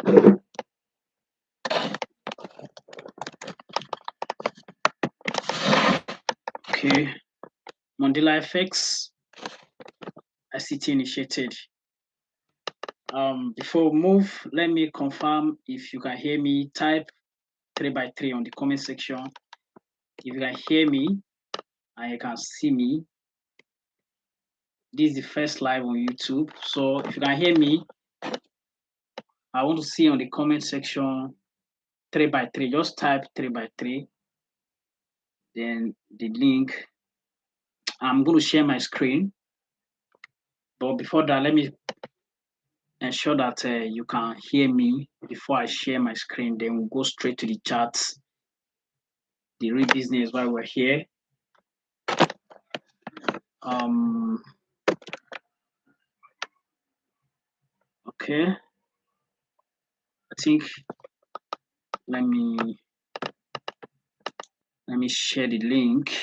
Okay, Mandela FX ICT initiated. Before we move, let me confirm if you can hear me. Type 3x3 on the comment section. If you can hear me and you can see me, this is the first live on YouTube. So if you can hear me, I want to see on the comment section 3x3. Just type 3x3. Then the link. I'm going to share my screen. But before that, let me ensure that you can hear me before I share my screen. Then we'll go straight to the charts. The real business while we're here. Okay. I think let me share the link.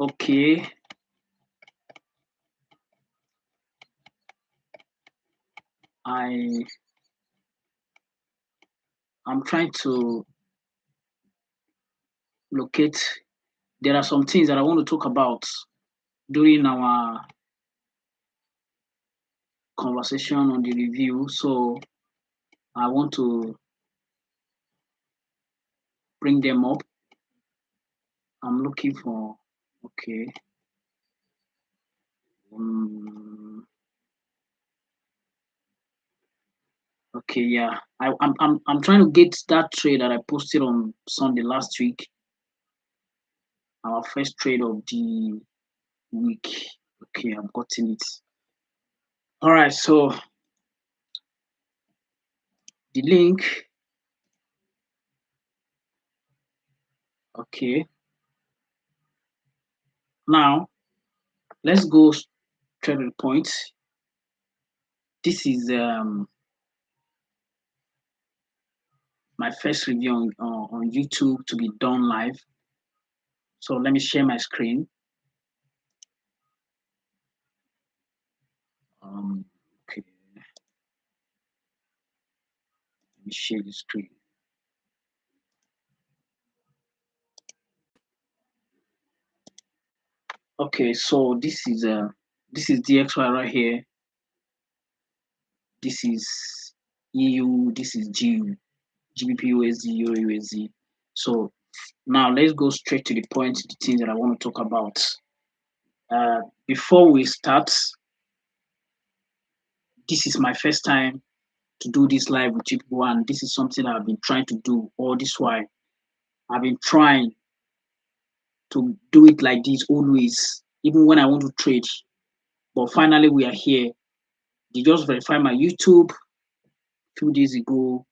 Okay. I'm trying to locate. There are some things that I want to talk about during our conversation on the review. So I want to bring them up. I'm looking for, okay. Okay, yeah. I'm trying to get that trade that I posted on Sunday last week. Our first trade of the week. Okay, I've gotten it. All right, so the link. Okay. Now, let's go straight to the point. This is my first review on YouTube to be done live. So let me share my screen. Okay. Let me share the screen. Okay, so this is DXY right here. This is EU. This is GU, Gbpusd, Eurusd. So now let's go straight to the point. The things that I want to talk about. Before we start, this is my first time to do this live with people, and this is something I've been trying to do all this while. I've been trying to do it like this always, even when I want to trade. But finally, we are here. They just verified my YouTube a few days ago,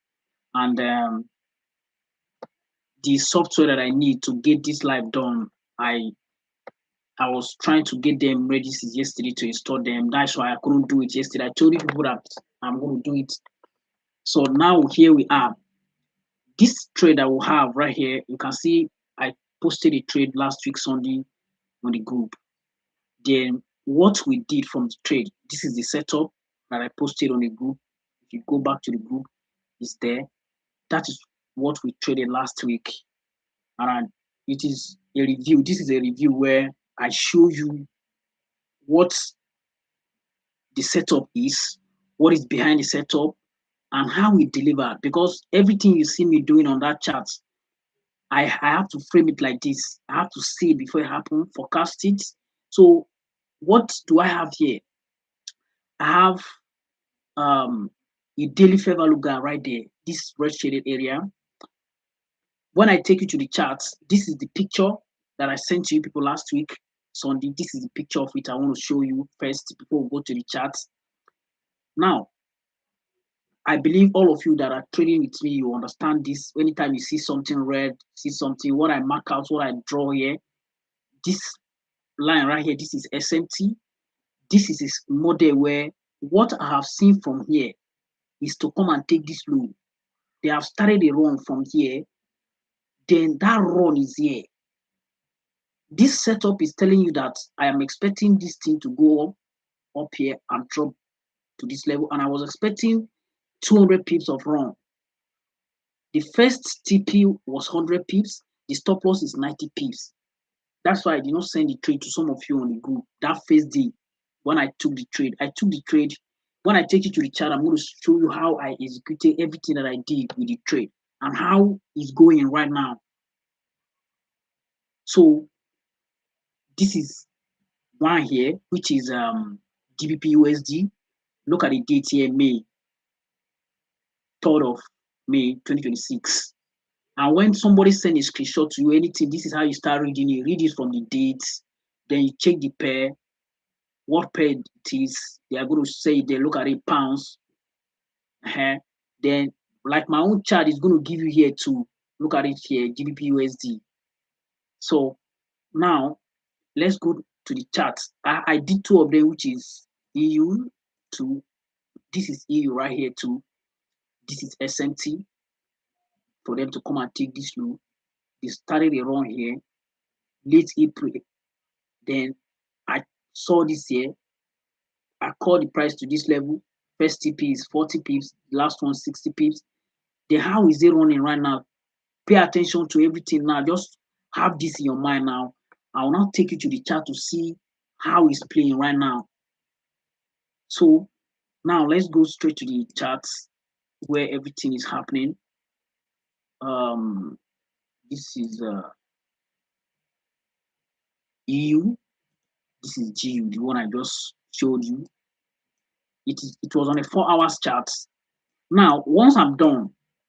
and the software that I need to get this live done, I was trying to get them ready since yesterday to install them. That's why I couldn't do it yesterday. I told you people that I'm going to do it. So now here we are. This trade I will have right here, you can see I posted a trade last week Sunday on the group. Then what we did from the trade, this is the setup that I posted on the group. If you go back to the group, it's there. That is what we traded last week. And it is a review. This is a review where I show you what the setup is, what is behind the setup, and how we deliver. Because everything you see me doing on that chart I have to frame it like this. I have to see it before it happens, forecast it. So what do I have here? I have a daily fair value gap right there, this red shaded area. When I take you to the charts, this is the picture that I sent to you people last week, Sunday. This is the picture of it I want to show you first before we go to the charts. Now, I believe all of you that are trading with me, you understand this. Anytime you see something red, see something, what I mark out, what I draw here, this line right here, this is SMT. This is a model where what I have seen from here is to come and take this low. They have started a run from here, then that run is here. This setup is telling you that I am expecting this thing to go up here and drop to this level, and I was expecting 200 pips of run. The first TP was 100 pips, the stop loss is 90 pips. That's why I did not send the trade to some of you on the group that first day when I took the trade. I took the trade. When I take you to the chart, I'm going to show you how I executed everything that I did with the trade and how it's going right now. So this is one here, which is Gbpusd. Look at the date here, May 3rd of May 2026. And when somebody send a screenshot to you, anything, this is how you start reading it. Read it from the dates, then you check the pair, what pair it is. They are going to say they look at it pounds. Then, like my own chart is going to give you here to look at it here, Gbpusd. So now let's go to the charts. I did two of them, which is EU to this is EU right here too. This is SMT for them to come and take this low. They started a run here, late April. Then I saw this here. I called the price to this level. First TP is 40 pips, last one 60 pips. Then how is it running right now? Pay attention to everything now. Just have this in your mind now. I will now take you to the chart to see how it's playing right now. So now let's go straight to the charts where everything is happening. This is EU. This is GU, the one I just showed you. It was on a 4 hours chart. Now, once I'm done,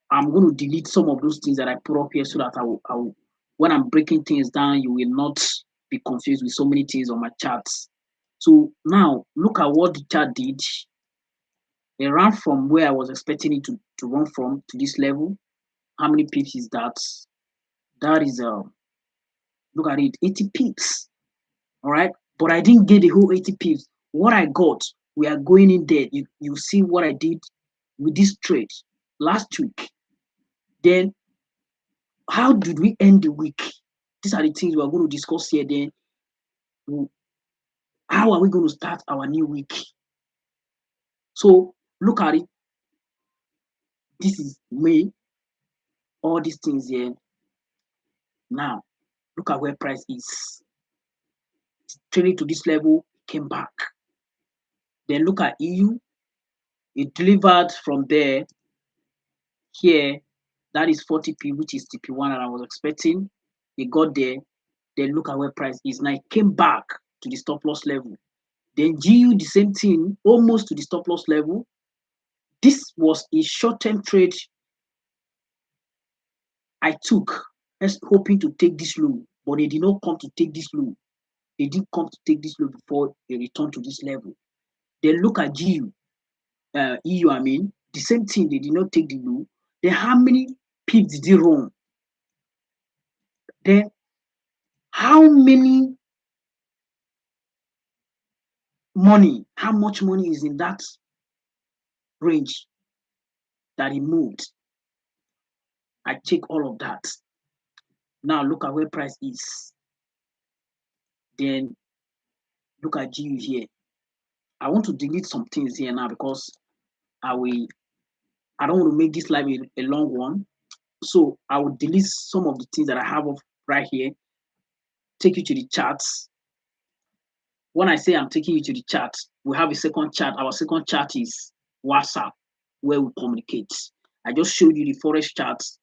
I'm going to delete some of those things that I put up here so that I will, when I'm breaking things down, you will not be confused with so many things on my charts. So now look at what the chart did. It ran from where I was expecting it to run from to this level. How many pips is that? That is look at it, 80 pips. All right, but I didn't get the whole 80 pips. What I got, we are going in there. You see what I did with this trade last week. Then how did we end the week? These are the things we are going to discuss here. Then how are we going to start our new week? So look at it. This is May. All these things here. Now look at where price is. Trading to this level, came back. Then look at EU. It delivered from there. Here, that is 40p, which is TP1 that I was expecting. It got there. Then look at where price is. Now it came back to the stop loss level. Then GU, the same thing, almost to the stop loss level. This was a short-term trade I took, hoping to take this low, but they did not come to take this low. They didn't come to take this low before they returned to this level. Then look at GU, EU, I mean, the same thing, they did not take the low. Then how many pips did they run? Then how many money, how much money is in that range that he moved? I check all of that. Now look at where price is. Then look at GU here. I want to delete some things here now because I don't want to make this live a long one. So I will delete some of the things that I have up right here. Take you to the charts. When I say I'm taking you to the chart, we have a second chart. Our second chart is WhatsApp, where we communicate. I just showed you the forex charts.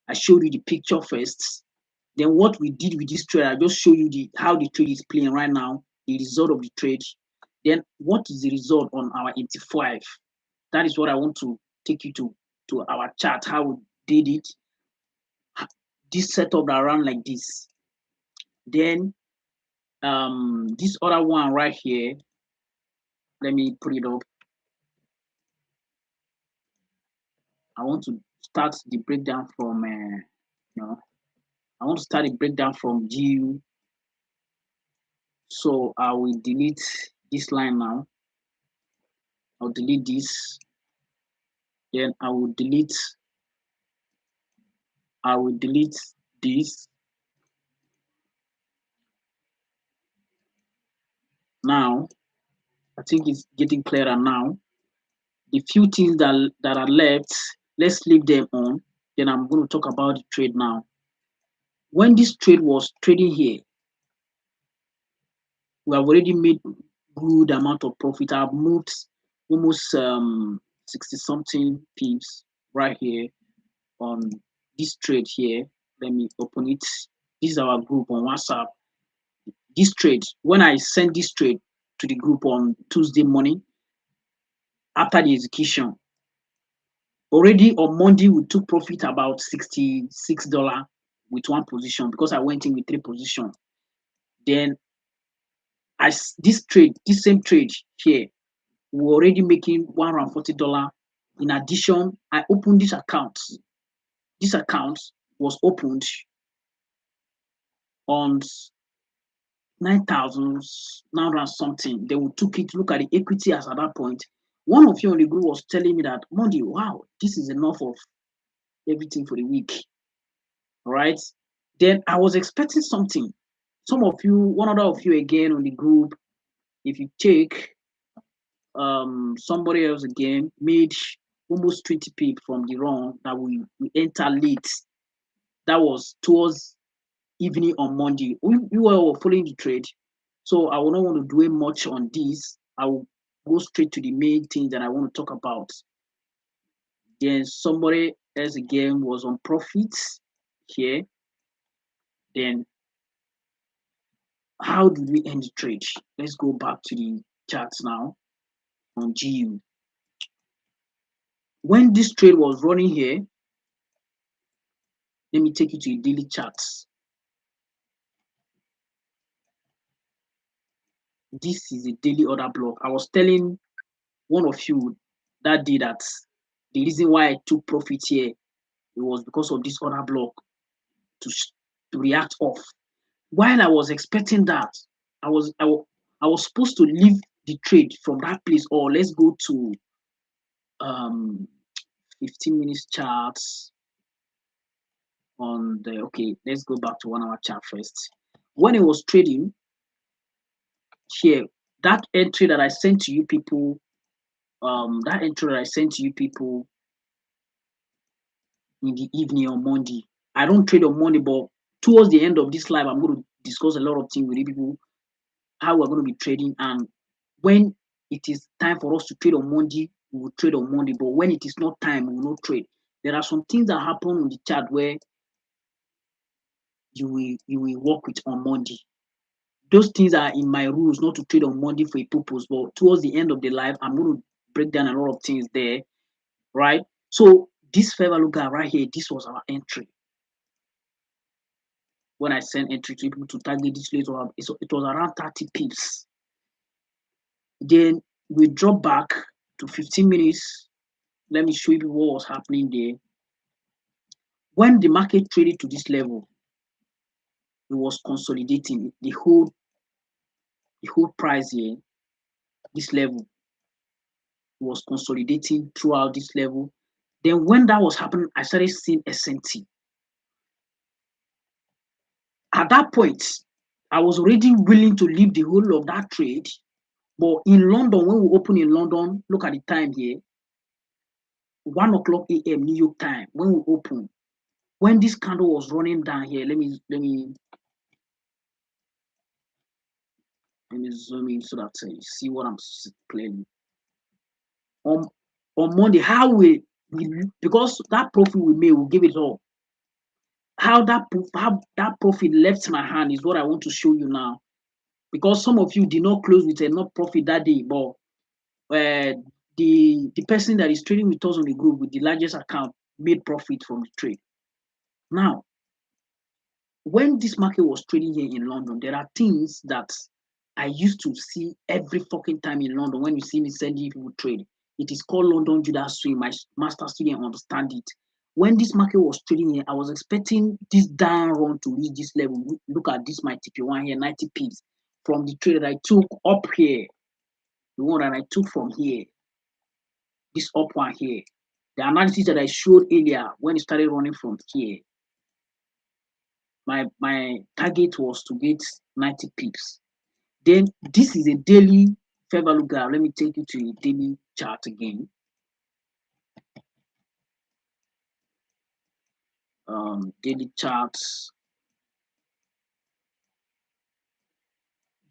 I showed you the picture first. Then what we did with this trade, I just show you how the trade is playing right now, the result of the trade. Then what is the result on our 85? That is what I want to take you to our chart, how we did it. This setup around like this. Then this other one right here, let me put it up. I want to start the breakdown from I want to start the breakdown from GU. So I will delete this line now. I'll delete this. Then I will delete this. Now I think it's getting clearer now. The few things that are left, let's leave them on. Then I'm going to talk about the trade now. When this trade was trading here, we have already made good amount of profit. I've moved almost 60 something pips right here on this trade here. Let me open it. This is our group on WhatsApp. This trade, when I sent this trade to the group on Tuesday morning after the execution, already on Monday we took profit about $66 with one position because I went in with 3 positions. Then this same trade here, we're already making $140. In addition, I opened this account. This account was opened on 9,900 something. Then we took it, look at the equity as at that point. One of you on the group was telling me that, Monday, wow, this is enough of everything for the week. All right. Then I was expecting something. Some of you, one other of you again on the group, if you take somebody else again, made almost 20 pip from the run that we enter late. That was towards evening on Monday. We were following the trade. So I will not want to dwell much on this. I will go straight to the main thing that I want to talk about. Then somebody else again was on profits here. Then how did we end the trade? Let's go back to the charts now on GU. When this trade was running here, let me take you to the daily charts. This is a daily order block. I was telling one of you that day that the reason why I took profit here, it was because of this order block to react off. While I was expecting that, I was supposed to leave the trade from that place, or let's go to 15 minutes charts on the, okay, let's go back to 1 hour chart first. When it was trading here, that entry that I sent to you people, in the evening on Monday. I don't trade on Monday, but towards the end of this live, I'm going to discuss a lot of things with you people, how we're going to be trading, and when it is time for us to trade on Monday, we will trade on Monday. But when it is not time, we will not trade. There are some things that happen on the chart where you will work with on Monday. Those things are in my rules not to trade on Monday for a purpose, but towards the end of the live, I'm going to break down a lot of things there, right? So this fair value gap right here, this was our entry. When I sent entry to people to target this rate, it was around 30 pips. Then we drop back to 15 minutes. Let me show you what was happening there. When the market traded to this level, it was consolidating the whole price here, this level. It was consolidating throughout this level. Then when that was happening, I started seeing SNT. At that point, I was already willing to leave the whole of that trade. But in London, when we open in London, look at the time here, 1 o'clock a.m. New York time, when we open, when this candle was running down here, let me zoom in so that you see what I'm clearly. On Monday, how we because that profit we made, we'll give it all. how that profit left my hand is what I want to show you now. Because some of you did not close with enough profit that day, but the person that is trading with us on the group with the largest account made profit from the trade. Now, when this market was trading here in London, there are things that I used to see every fucking time in London. When you see me sending people trade, it is called London Judas swing. My master student understand it. When this market was trading here, I was expecting this down run to reach this level. Look at this, my TP1 here, 90 pips from the trade that I took up here. The one that I took from here, this up one here. The analysis that I showed earlier when it started running from here. My target was to get 90 pips. Then this is a daily fair value graph. Let me take you to a daily chart again. Daily charts.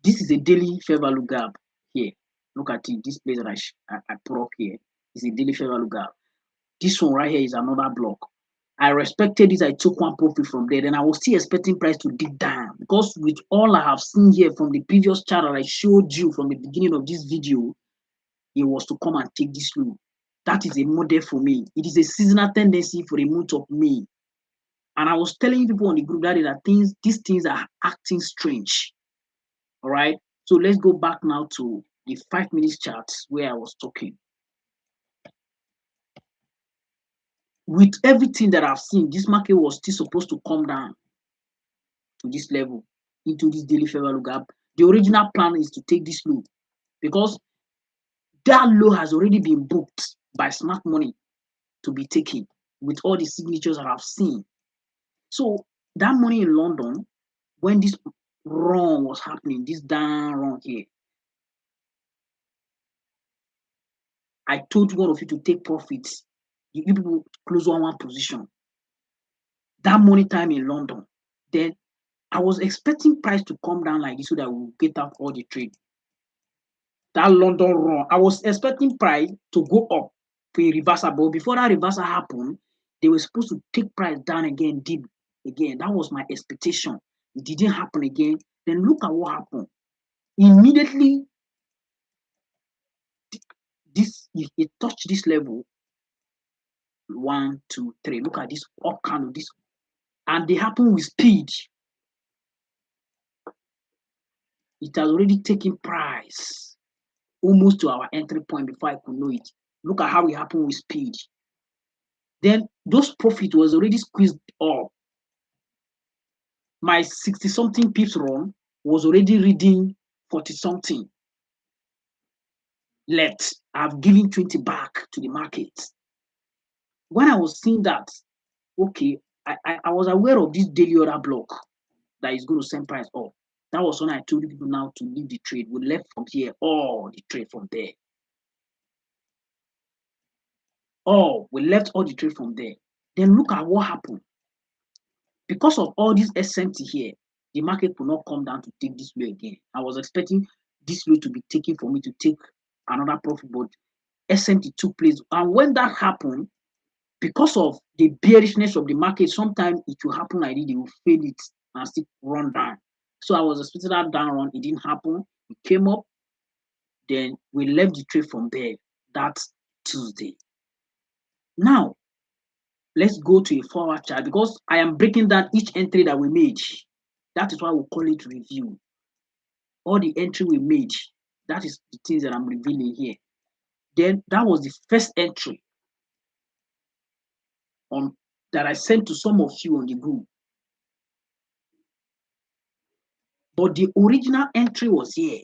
This is a daily fair value gap here. Look at it. This place that I put up here is a daily fair value gap. This one right here is another block. I respected this. I took one profit from there. Then I was still expecting price to dig down because with all I have seen here from the previous chart that I showed you from the beginning of this video, it was to come and take this low. That is a model for me. It is a seasonal tendency for the month of May. And I was telling people on the group that these things are acting strange. All right. So let's go back now to the 5 minutes charts where I was talking. With everything that I've seen, this market was still supposed to come down to this level, into this daily fair value gap. The original plan is to take this low because that low has already been booked by smart money to be taken with all the signatures that I've seen. So that money in London, when this run was happening, this down run here, I told one of you to take profits. You people close one position. That money time in London, then I was expecting price to come down like this so that we'll get out all the trade. That London run, I was expecting price to go up for a reversal, but before that reversal happened, they were supposed to take price down again, deep again. That was my expectation. It didn't happen again. Then look at what happened. Immediately, it touched this level. 1, 2, 3. Look at this up candle, this, and they happen with speed. It has already taken price almost to our entry point before I could know it. Look at how it happened with speed. Then those profit was already squeezed up. My 60 something pips run was already reading 40 something left. I've given 20 back to the market. When I was seeing that, okay, I was aware of this daily order block that is going to send price up. That was when I told people now to leave the trade. We left from here, all the trade from there. Oh, we left all the trade from there. Then look at what happened. Because of all this SMT here, the market will not come down to take this low again. I was expecting this low to be taken for me to take another profit, but SMT took place. And when that happened, because of the bearishness of the market, sometimes it will happen like this, they will fail it and still run down. So I was expecting that down run. It didn't happen. It came up. Then we left the trade from there. That's Tuesday. Now, let's go to a forward chart because I am breaking down each entry that we made. That is why we call it review. All the entry we made, that is the things that I'm revealing here. Then that was the first entry on that I sent to some of you on the group. But the original entry was here.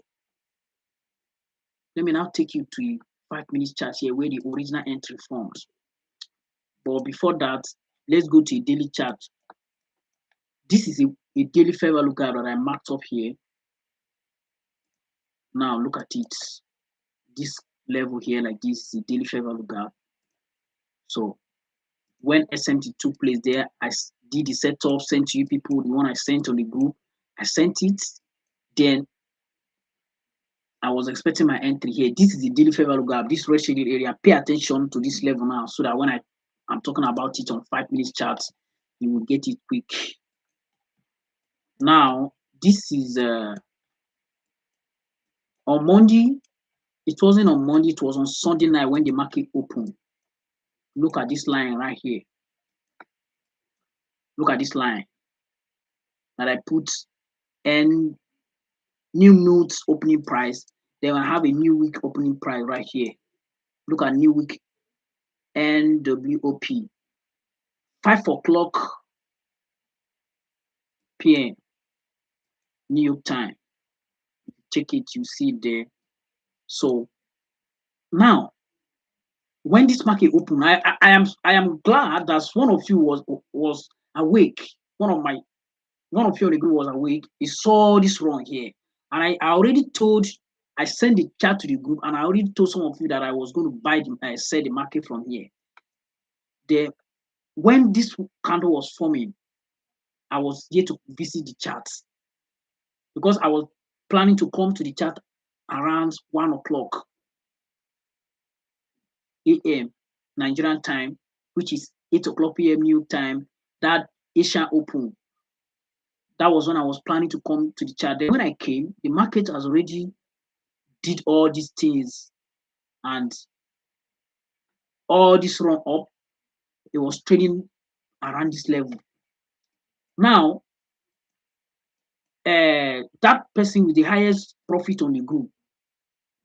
Let me now take you to a 5 minutes chart here where the original entry forms. But before that, let's go to a daily chart. This is a daily fair value gap that I marked up here. Now look at it. This level here, like this, is a daily fair value gap. So when SMT took place there, I did the setup, sent to you people, the one I sent on the group. I sent it. Then I was expecting my entry here. This is the daily fair value gap, this red shaded area. Pay attention to this level now so that when I'm talking about it on 5 minutes charts, you will get it quick. Now, this is on Monday. It wasn't on Monday, it was on Sunday night when the market opened. Look at this line right here. Look at this line that I put and new notes opening price. Then I have a new week opening price right here. Look at new week NWOP. 5 o'clock p.m. New York time. Check it, you see it there. So now, when this market opened, I am glad that one of you was awake. One of you on the group was awake. He saw this wrong here, and I already told. I sent the chat to the group, and I already told some of you that I was going to buy sell the market from here. When this candle was forming, I was here to visit the charts because I was planning to come to the chart around 1 o'clock a.m. Nigerian time, which is 8 o'clock p.m. New York time, that Asia open. That was when I was planning to come to the chart. Then when I came, the market has already did all these things and all this run up. It was trading around this level. Now, that person with the highest profit on the group,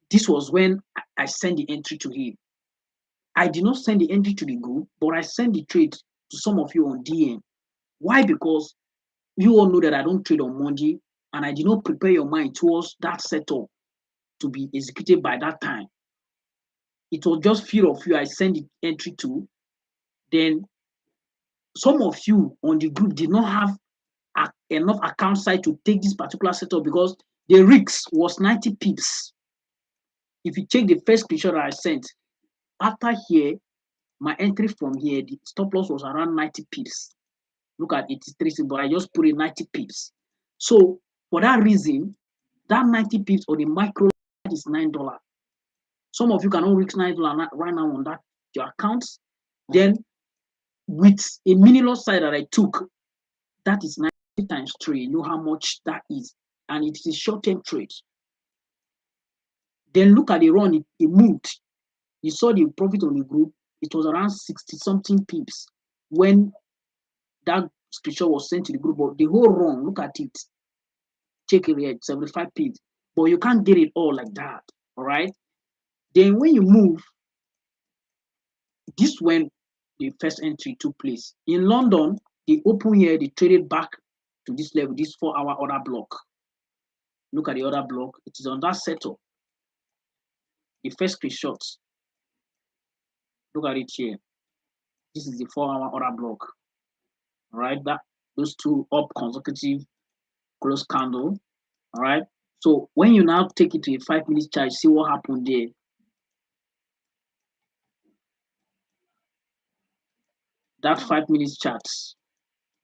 this was when I sent the entry to him. I did not send the entry to the group, but I sent the trade to some of you on DM. Why? Because you all know that I don't trade on Monday, and I did not prepare your mind towards that setup to be executed by that time. It was just few of you I sent the entry to. Then some of you on the group did not have enough account size to take this particular setup because the risk was 90 pips. If you check the first picture that I sent, after here, my entry from here, the stop loss was around 90 pips. Look at it, it's 3, but I just put in 90 pips. So for that reason, that 90 pips on the micro is $9. Some of you cannot risk $9 right now on that your accounts. Then with a mini loss side that I took, that is 90 times 3. You know how much that is, and it is a short-term trade. Then look at the run, it moved. You saw the profit on the group, it was around 60 something pips when that screenshot was sent to the group. But the whole run, look at it, check it here, 75 pips. But you can't get it all like that. All right. Then when you move, this when the first entry took place. In London, they open here, they traded back to this level, this 4-hour order block. Look at the other block, it is on that setup. The first screenshot. Look at it here. This is the 4-hour order block. All right, that those two up consecutive close candle. All right. So when you now take it to a 5-minute chart, see what happened there. That 5-minute charts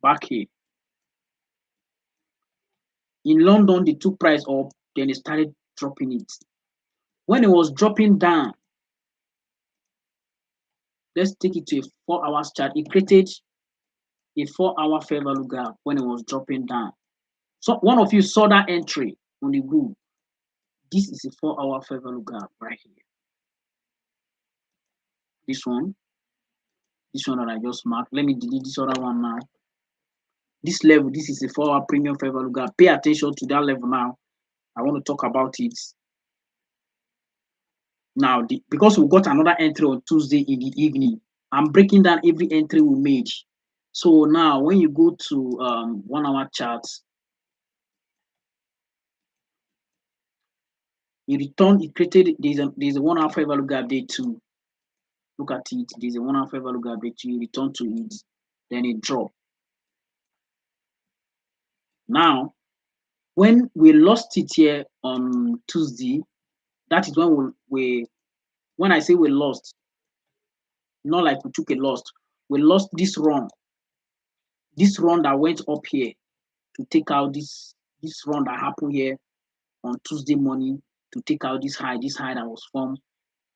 back here. In London, they took price up, then they started dropping it. When it was dropping down, let's take it to a 4-hour chart. It created a 4-hour fair value gap when it was dropping down. So one of you saw that entry on the group. This is a 4-hour fair value gap right here. This one that I just marked. Let me delete this other one now. This level, this is a 4-hour premium fair value gap. Pay attention to that level now. I want to talk about it. Now, because we got another entry on Tuesday in the evening, I'm breaking down every entry we made. So now, when you go to 1-hour charts, you return, it created, there's a 1-hour fair value gap there too. Look at it, there's a 1-hour fair value gap there too. You return to it, then it drop. Now, when we lost it here on Tuesday, that is when when I say we lost, not like we took a loss, we lost this run that went up here to take out this run that happened here on Tuesday morning to take out this high that was formed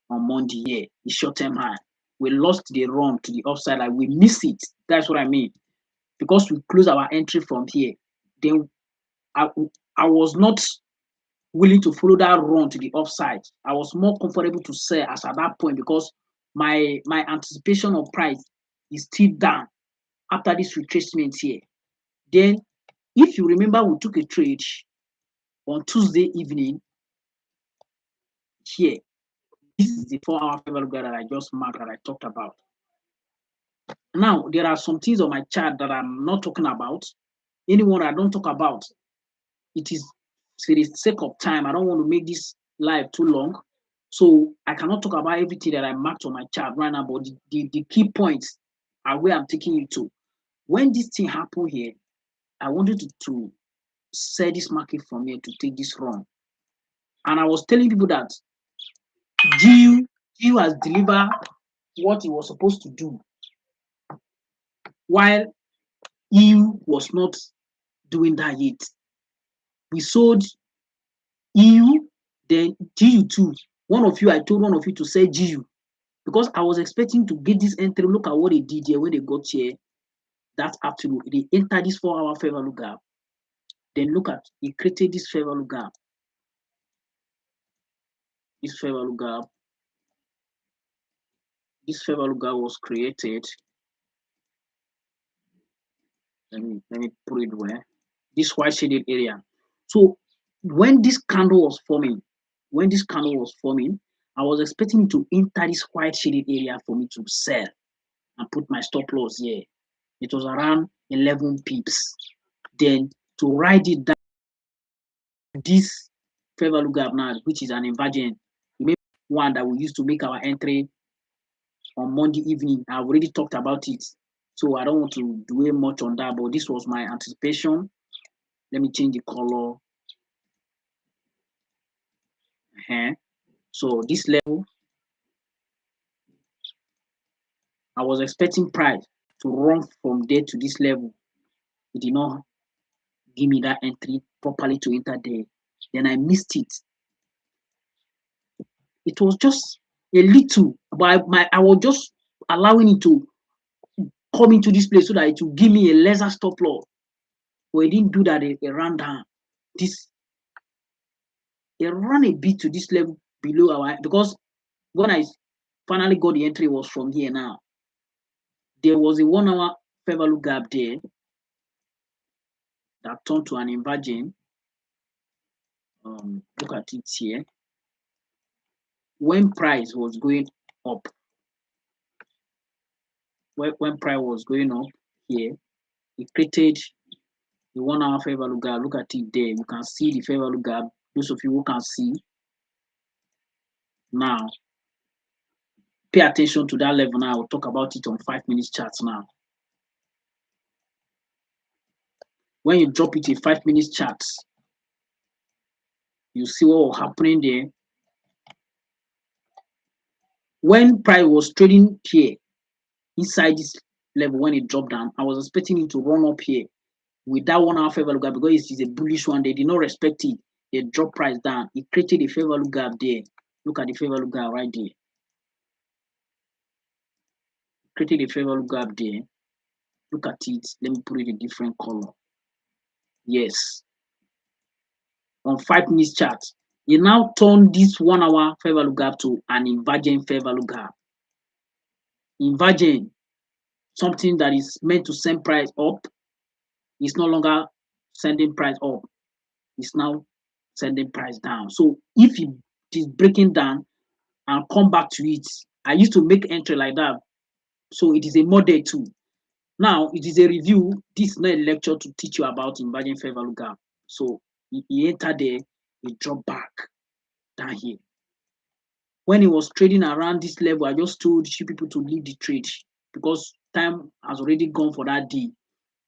on Monday here, the short-term high. We lost the run to the upside, like we missed it. That's what I mean. because we close our entry from here, then I, I was not willing to follow that run to the upside. I was more comfortable to sell as at that point because my anticipation of price is still down after this retracement here. Then, if you remember, we took a trade on Tuesday evening here. This is the 4-hour fair value gap that I just marked that I talked about. Now, there are some things on my chart that I'm not talking about. Anyone I don't talk about, it is for the sake of time. I don't want to make this live too long. So I cannot talk about everything that I marked on my chart right now, but the key points are where I'm taking you to. When this thing happened here, I wanted to sell this market from here to take this run. And I was telling people that GU has delivered what it was supposed to do, while EU was not doing that yet. We sold EU, then GU too. I told one of you to sell GU because I was expecting to get this entry. Look at what they did here when they got here that afternoon. They entered this 4-hour fair value gap. Then look at, it created this fair value gap. This fair value gap. This fair value gap was created. Let me put it where. This white shaded area. So when this candle was forming, I was expecting to enter this white shaded area for me to sell and put my stop loss here. It was around 11 pips. Then to write it down, this fair value gap now, which is an invergent, one that we used to make our entry on Monday evening. I've already talked about it, so I don't want to dwell much on that, but this was my anticipation. Let me change the color. So this level, I was expecting price to run from there to this level. It did not give me that entry properly to enter there. Then I missed it. It was just a little, but I was just allowing it to come into this place so that it will give me a lesser stop loss. But it didn't do that. It ran down. It ran a bit to this level below our, because when I finally got the entry was from here now. There was a 1-hour fair value gap there that turned to an invergent. Look at it here. When price was going up, when price was going up here, it created the 1-hour fair value gap. Look at it there. You can see the fair value gap. Those of you who can see now, pay attention to that level now. I'll talk about it on 5 minutes charts now. When you drop it in 5 minutes charts, you see what was happening there. When price was trading here inside this level, when it dropped down, I was expecting it to run up here with that 1-hour fair value gap because it is a bullish one. They did not respect it. They dropped price down. It created a fair value gap there. Look at the fair value gap right there. Created a fair value gap there. Look at it. Let me put it in a different color. Yes. On 5 minutes chart, you now turn this 1-hour fair value gap to an invergent fair value gap. Invergent, something that is meant to send price up, is no longer sending price up. It's now sending price down. So if it is breaking down and come back to it, I used to make entry like that. So it is a model too. Now it is a review. This is not a lecture to teach you about invergent fair value gap. So he entered there, he dropped back down here. When he was trading around this level, I just told people to leave the trade because time has already gone for that day.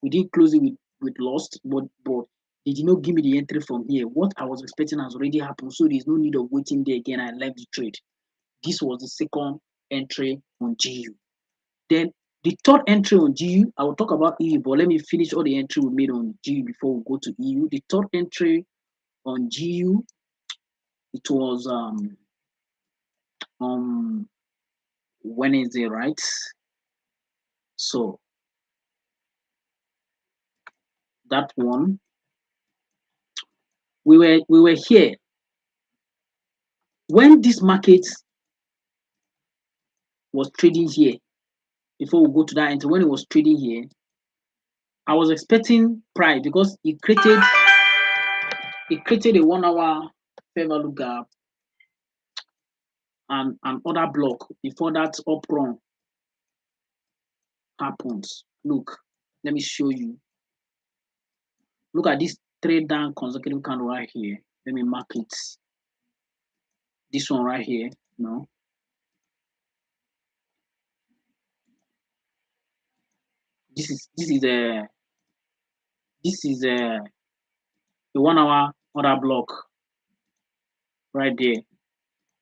We didn't close it with loss, but they did not give me the entry from here. What I was expecting has already happened, so there's no need of waiting there again. I left the trade. This was the second entry on GU. Then the third entry on GU, I will talk about EU, but let me finish all the entry we made on GU before we go to EU. The third entry on GU, it was Wednesday, right? So that one. We were here when this market was trading here. Before we go to that entry, when it was trading here, I was expecting price because it created a 1 hour fair value gap and an order block before that up run happens. Look, let me show you. Look at this trade down consecutive candle right here. Let me mark it. This one right here. No. This is the 1 hour order block right there.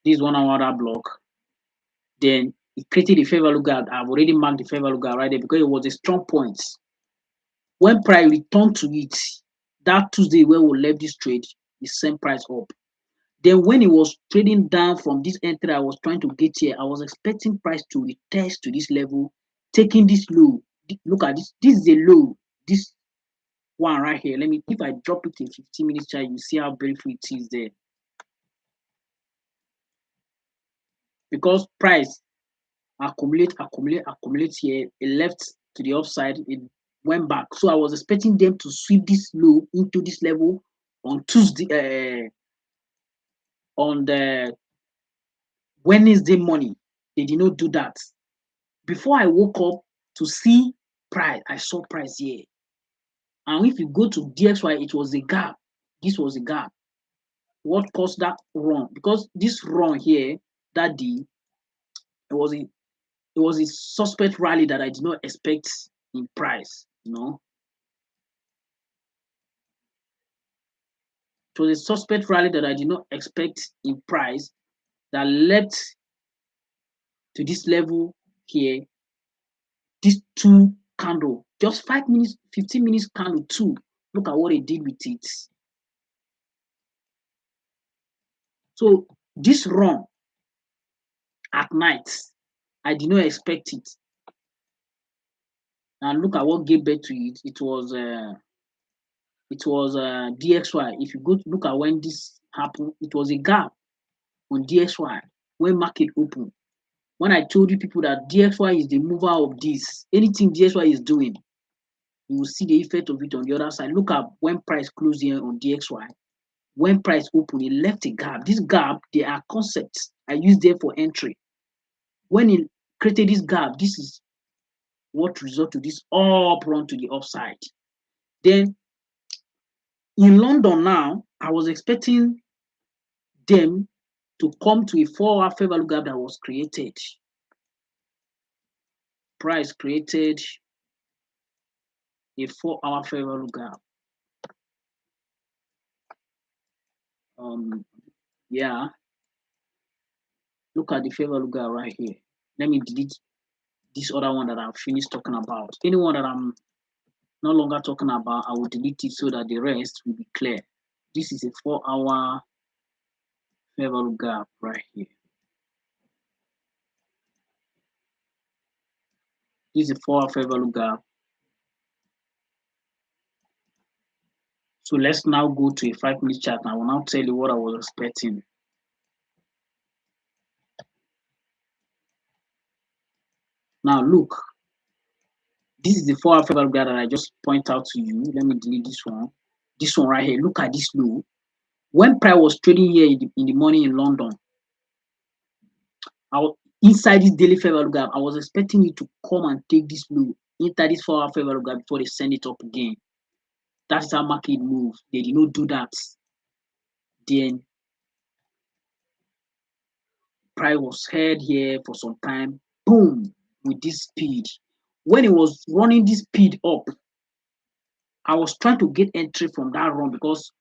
This 1 hour order block. Then it created a fair value gap. I've already marked the fair value gap right there because it was a strong point. When price returned to it, that Tuesday where we left this trade, the same price up. Then when it was trading down from this entry I was trying to get here, I was expecting price to retest to this level, taking this low. Look at this. This is a low. This one right here. Let me, if I drop it in 15 minutes chart, you see how beautiful it is there. Because price accumulate here, it left to the upside, it went back. So I was expecting them to sweep this low into this level on Tuesday, on the Wednesday morning. They did not do that. Before I woke up to see price, I saw price here. And if you go to DXY, it was a gap. This was a gap. What caused that run? Because this run here, that day, it was a suspect rally that I did not expect in price. It was a suspect rally that I did not expect in price that led to this level here. This two candle, just 5 minutes, 15 minutes candle two. Look at what it did with it. So this run at night, I did not expect it. And look at what gave birth to it. It was DXY. If you go to look at when this happened, it was a gap on DXY when market opened. When I told you people that DXY is the mover of this, anything DXY is doing, you will see the effect of it on the other side. Look at when price closed here on DXY. When price opened, it left a gap. This gap, they are concepts I use them for entry. When it created this gap, this is what result to this up run to the upside. Then in London now, I was expecting them to come to a 4-hour fair value gap that was created. Price created a 4-hour fair value gap. Yeah. Look at the fair value gap right here. Let me delete this other one that I've finished talking about. Anyone that I'm no longer talking about, I will delete it so that the rest will be clear. This is a 4-hour fair value gap right here. This is a 4-hour fair value gap. So let's now go to a 5-minute chart and I will now tell you what I was expecting. Now look, this is the 4-hour fair value gap that I just point out to you. Let me delete this one. This one right here. Look at this low. When price was trading here in the morning in London, inside this daily fair value gap, I was expecting it to come and take this low, enter this 4-hour fair value gap before they send it up again. That's how market moves. They did not do that. Then price was held here for some time. Boom, with this speed. When it was running this speed up, I was trying to get entry from that run because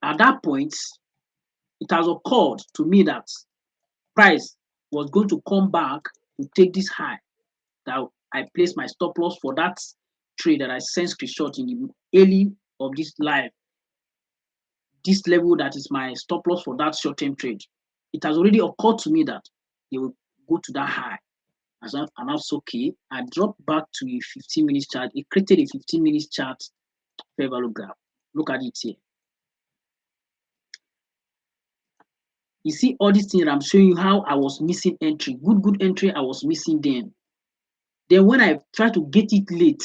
at that point, it has occurred to me that price was going to come back to take this high that I placed my stop loss for that trade that I sent screenshot in the early of this live. This level that is my stop loss for that short-term trade. It has already occurred to me that they will go to that high. And that's okay. I dropped back to a 15 minutes chart. It created a 15 minutes chart fair value gap. Look at it here. You see all these things I'm showing you how I was missing entry. Good entry, I was missing them. Then when I try to get it late,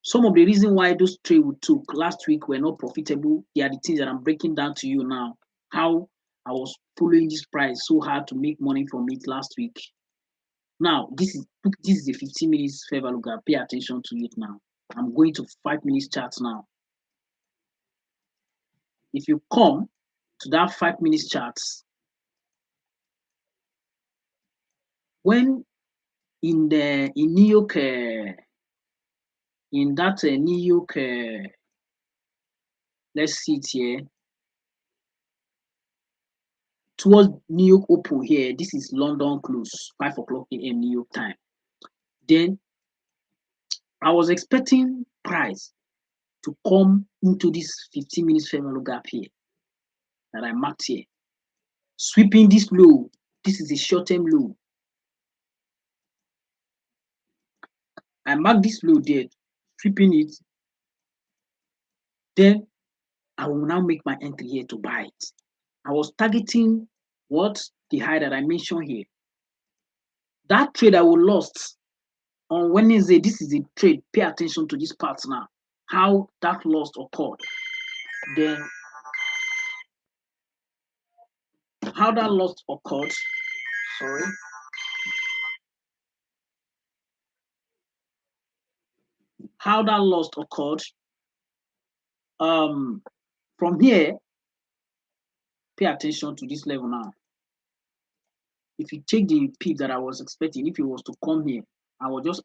some of the reason why those trades we took last week were not profitable. They are the things that I'm breaking down to you now. How I was following this price so hard to make money from it last week. Now this is a 15 minutes fair value gap. Pay attention to it now. I'm going to 5 minutes charts now. If you come to that 5 minutes charts, when in New York, in that New York, let's see it here, towards New York open here, this is London close, 5 o'clock a.m. New York time. Then I was expecting price to come into this 15 minutes fair value gap here that I marked here, sweeping this low. This is a short-term low. I marked this low there, sweeping it. Then I will now make my entry here to buy it. I was targeting what the high that I mentioned here. That trade I will lost on Wednesday. This is a trade. Pay attention to this part now. How that loss occurred. Then how that loss occurred. Sorry. How that loss occurred. From here, pay attention to this level now. If you take the peak that I was expecting, if it was to come here, I was just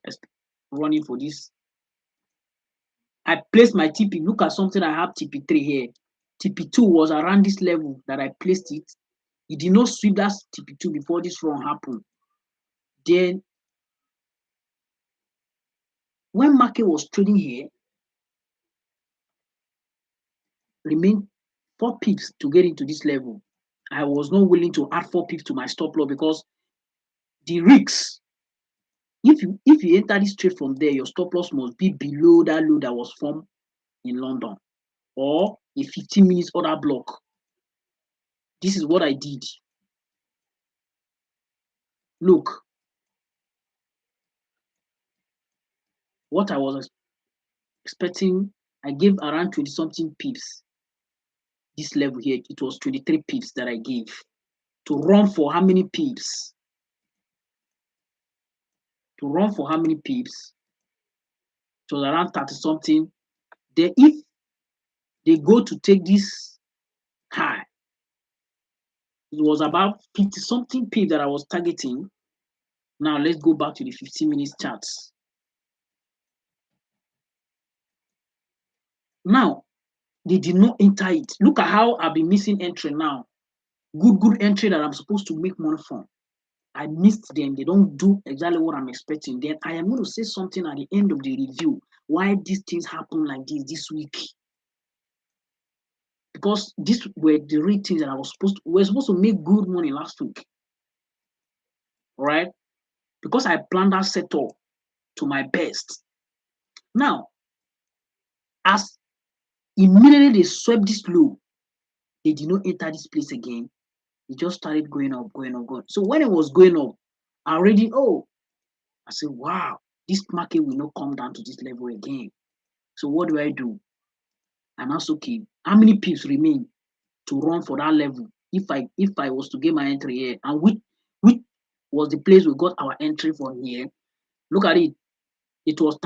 running for this. I placed my TP. Look at something I have TP3 here. TP2 was around this level that I placed it. It did not sweep that TP2 before this run happened. Then when market was trading here, remained 4 pips to get into this level. I was not willing to add 4 pips to my stop loss because the risks, if you enter this trade from there, your stop loss must be below that low that was formed in London or a 15 minutes order block. This is what I did. Look, what I was expecting, I gave around 20 something pips. This level here, it was 23 pips that I gave to run for how many pips? To run for how many pips? It was around 30 something. Then if they go to take this high, it was about 50 something pips that I was targeting. Now let's go back to the 15 minutes charts. Now they did not enter it. Look at how I've been missing entry now. Good entry that I'm supposed to make money from. I missed them. They don't do exactly what I'm expecting. Then I am going to say something at the end of the review. Why these things happen like this week? Because these were the real things that we're supposed to make good money last week. Right? Because I planned that setup to my best. Now, as immediately they swept this low, they did not enter this place again. It just started going up. So when it was going up, I said, wow, this market will not come down to this level again. So what do I do? And also keep how many pips remain to run for that level if I was to get my entry here, and which was the place we got our entry from here. Look at it. It was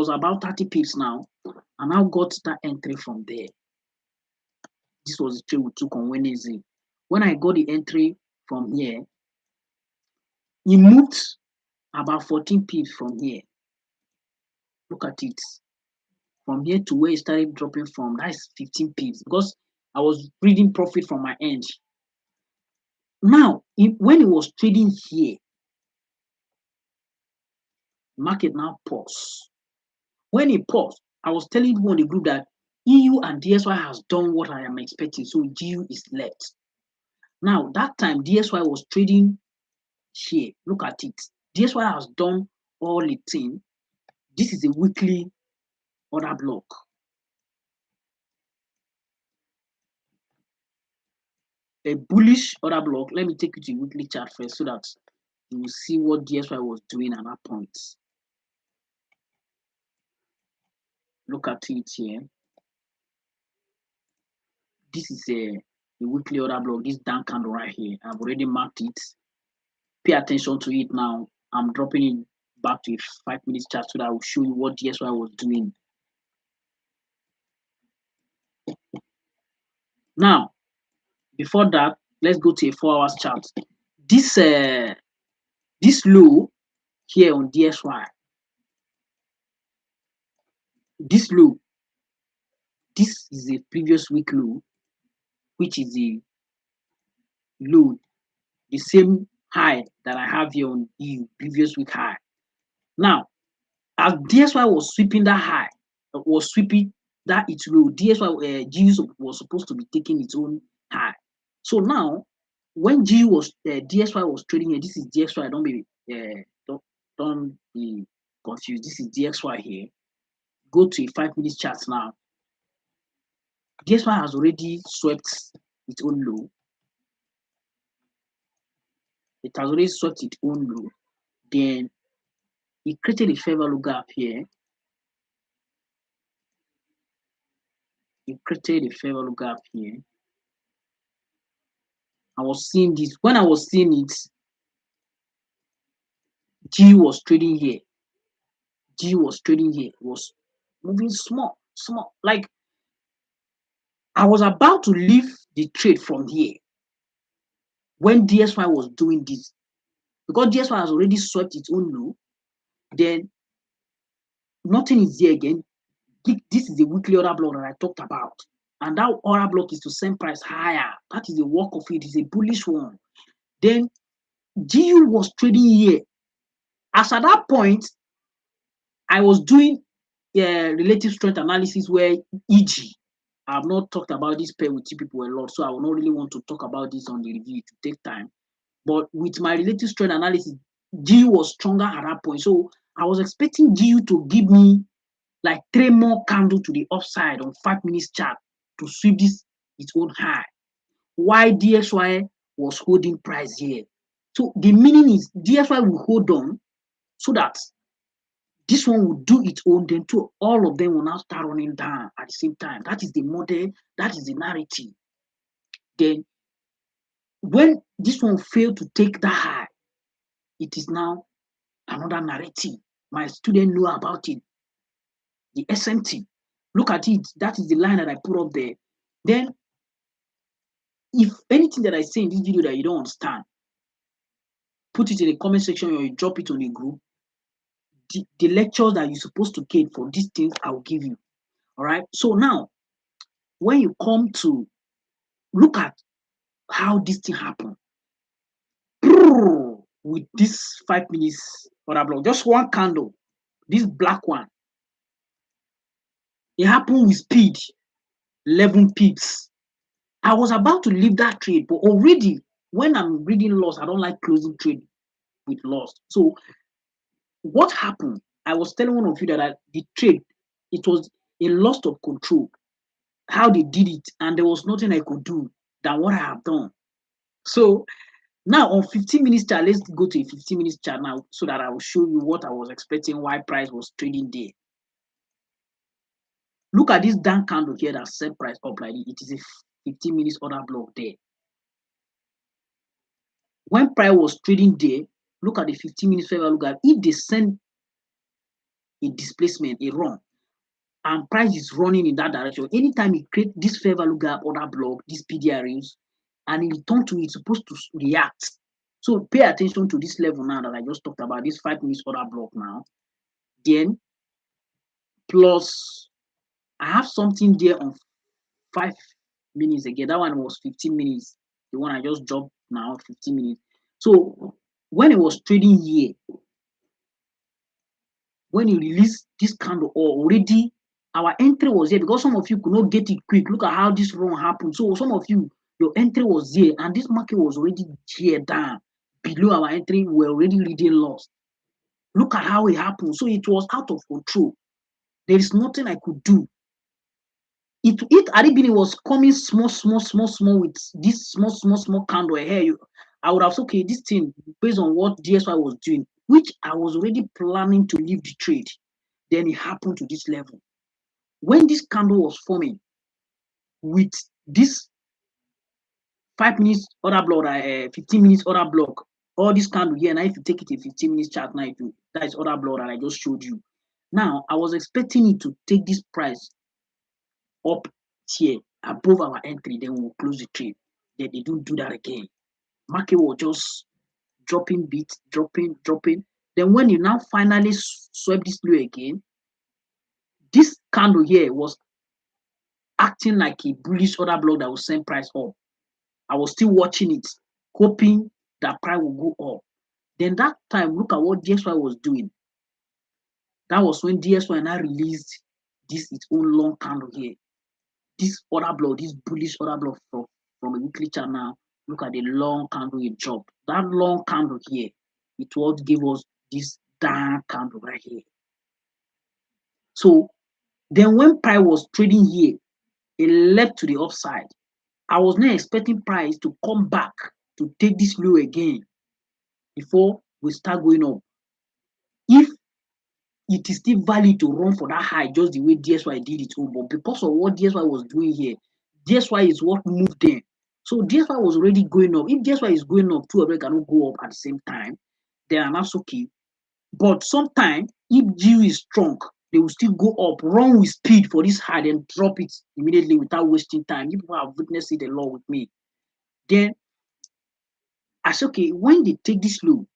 about 30 pips now. And I got that entry from there. This was the trade we took on Wednesday. When I got the entry from here, it moved about 14 pips from here. Look at it. From here to where it started dropping from, that is 15 pips because I was reading profit from my end. Now, when it was trading here, market now paused. When it paused, I was telling people in the group that EU and DSY has done what I am expecting, so GU is left. Now, that time, DSY was trading here. Look at it. DSY has done all its thing. This is a weekly order block. A bullish order block. Let me take you to the weekly chart first so that you will see what DSY was doing at that point. Look at it here. This is a weekly order block, this down candle right here. I've already marked it. Pay attention to it now. I'm dropping it back to a 5 minutes chart so that I will show you what DSY was doing. Now, before that, let's go to a 4 hours chart. This low here on DSY, this low, this is the previous week low, which is the low, the same high that I have here on the previous week high. Now, as DSY was sweeping that high, was sweeping that its low, DSY GU was supposed to be taking its own high. So now, when DSY was trading here, this is DXY. Don't be confused. This is DXY here. Go to a 5 minutes chart now. DSY has already swept its own low. It has already swept its own low. Then it created a fair value gap here. It created a fair value gap here. I was seeing this. When I was seeing it, G was trading here. G was trading here. It was moving small. Like I was about to leave the trade from here when DSY was doing this. Because DSY has already swept its own low, then nothing is there again. This is the weekly order block that I talked about. And that order block is to send price higher. That is the work of it. It's a bullish one. Then GU was trading here. As at that point, I was doing relative strength analysis where EG. I have not talked about this pair with you people a lot, so I will not really want to talk about this on the review to take time. But with my relative strength analysis, GU was stronger at that point. So I was expecting GU to give me like 3 more candles to the upside on 5 minutes chart to sweep this its own high. Why DXY was holding price here. So the meaning is DXY will hold on so that this one will do its own, then too, all of them will now start running down at the same time. That is the model, that is the narrative. Then when this one failed to take that high, it is now another narrative. My students know about it. The SMT. Look at it. That is the line that I put up there. Then, if anything that I say in this video that you don't understand, put it in the comment section or you drop it on the group. The lectures that you're supposed to get for these things, I will give you. All right. So now, when you come to look at how this thing happened with this 5 minutes order block, just one candle, this black one, it happened with speed, 11 pips. I was about to leave that trade, but already when I'm reading loss, I don't like closing trade with loss. So what happened? I was telling one of you that the trade, it was a loss of control, how they did it, and there was nothing I could do than what I have done. So now on 15 minutes chart, let's go to a 15 minutes chart now so that I will show you what I was expecting, why price was trading there. Look at this down candle here that set price up like it is a 15 minutes order block there. When price was trading there, look at the 15 minutes fair value gap. If they send a displacement, a run, and price is running in that direction, anytime it creates this fair value gap order block, these PDRs, and in return to it, it's supposed to react. So pay attention to this level now that I just talked about, this 5 minutes order block now. Then plus I have something there on 5 minutes again. That one was 15 minutes. The one I just dropped now, 15 minutes. So when it was trading here, when you release this candle already, our entry was here because some of you could not get it quick. Look at how this run happened. So some of you, your entry was here and this market was already here down below our entry. We're already reading lost. Look at how it happened. So it was out of control. There is nothing I could do. It Adibini was coming small with this small candle here. I would have said, okay, this thing based on what DSY was doing, which I was already planning to leave the trade. Then it happened to this level. When this candle was forming with this 5 minutes order block, 15 minutes order block, all this candle here, now if you take it a 15 minutes chart, now that is order block that I just showed you. Now I was expecting it to take this price up here above our entry, then we'll close the trade. Then they don't do that again. Market was just dropping bit, dropping. Then when you now finally swept this low again, this candle here was acting like a bullish order block that will send price up. I was still watching it, hoping that price will go up. Then that time, look at what DSY was doing. That was when DSY now released this its own long candle here. This order block, this bullish order block from a weekly chart now. Look at the long candle it dropped. That long candle here, it what gave us this dark candle right here. So then when price was trading here, it left to the upside. I was not expecting price to come back to take this low again before we start going up. If it is still valid to run for that high just the way DSY did its own, but because of what DSY was doing here, DSY is what moved them. So DSY was already going up. If DSY is going up, two of them cannot go up at the same time, then that's okay. But sometimes, if GU is strong, they will still go up, run with speed for this high, and drop it immediately without wasting time. You people have witnessed it a lot with me. Then I said, okay, when they take this low,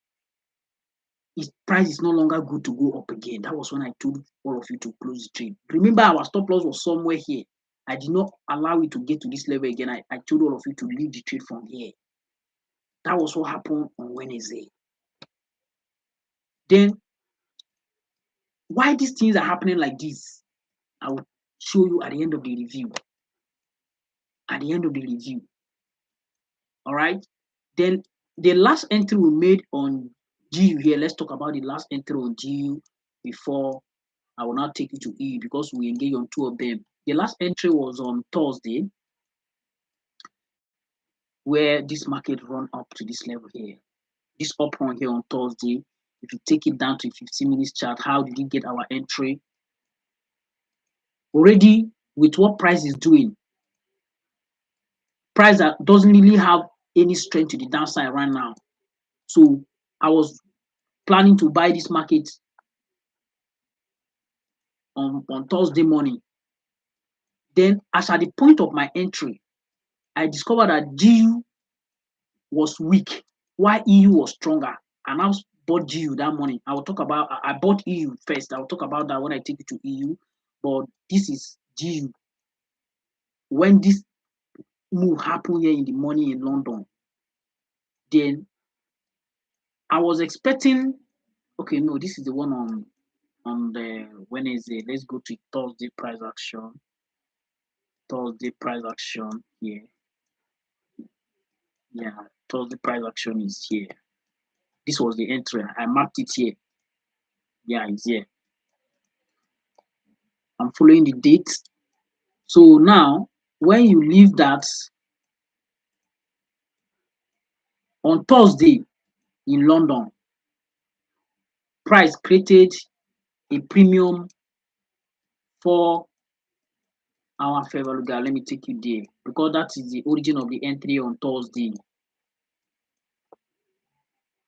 its price is no longer good to go up again. That was when I told all of you to close the trade. Remember, our stop loss was somewhere here. I did not allow it to get to this level again. I told all of you to leave the trade from here. That was what happened on Wednesday. Then, why these things are happening like this, I will show you at the end of the review. At the end of the review. All right. Then the last entry we made on GU here. Let's talk about the last entry on GU before I will now take you to EU because we engage on two of them. The last entry was on Thursday, where this market run up to this level here. This up run here on Thursday. If you take it down to a 15 minutes chart, how did we get our entry? Already with what price is doing, price that doesn't really have any strength to the downside right now. So I was planning to buy this market on Thursday morning. Then as at the point of my entry, I discovered that GU was weak while EU was stronger. And I bought GU that morning. I will talk about, I bought EU first. I will talk about that when I take you to EU. But this is GU. When this move happened here in the morning in London, then I was expecting, okay, no, this is the one on the Wednesday. Let's go to Thursday price action. Thursday price action here. Yeah, Thursday price action is here. This was the entry. I marked it here. Yeah, it's here. I'm following the date. So now, when you leave that on Thursday in London, price created a premium for our fair value gap. Let me take you there because that is the origin of the entry on Thursday.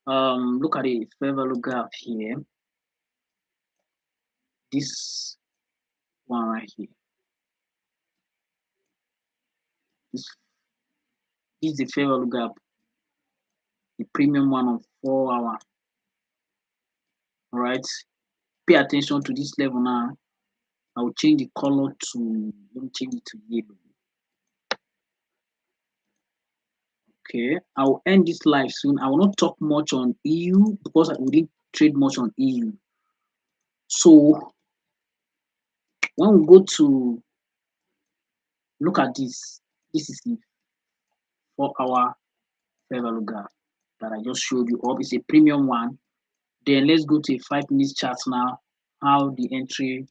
Look at the fair value gap here. This one right here. This is the fair value gap, the premium one of 4 hour. All right, pay attention to this level now. I will change the color to, let me change it to yellow. Okay, I will end this live soon. I will not talk much on EU because we didn't trade much on EU. So when we go to look at this, this is the 4 hour fair value gap that I just showed you up. It's a premium one. Then let's go to a 5 minutes chart now. How the entry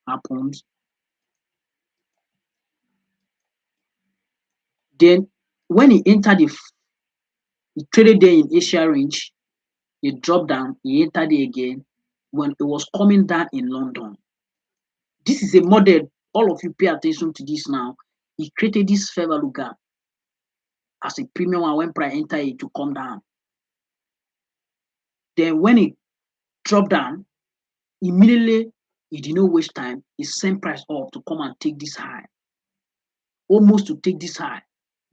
happened. Then when he entered he traded there in Asia range, he dropped down, he entered it again when it was coming down in London. This is a model. All of you pay attention to this now. He created this fair value gap as a premium one when price enter it to come down. Then when it dropped down, immediately he did not waste time. He sent price up to come and take this high, almost to take this high.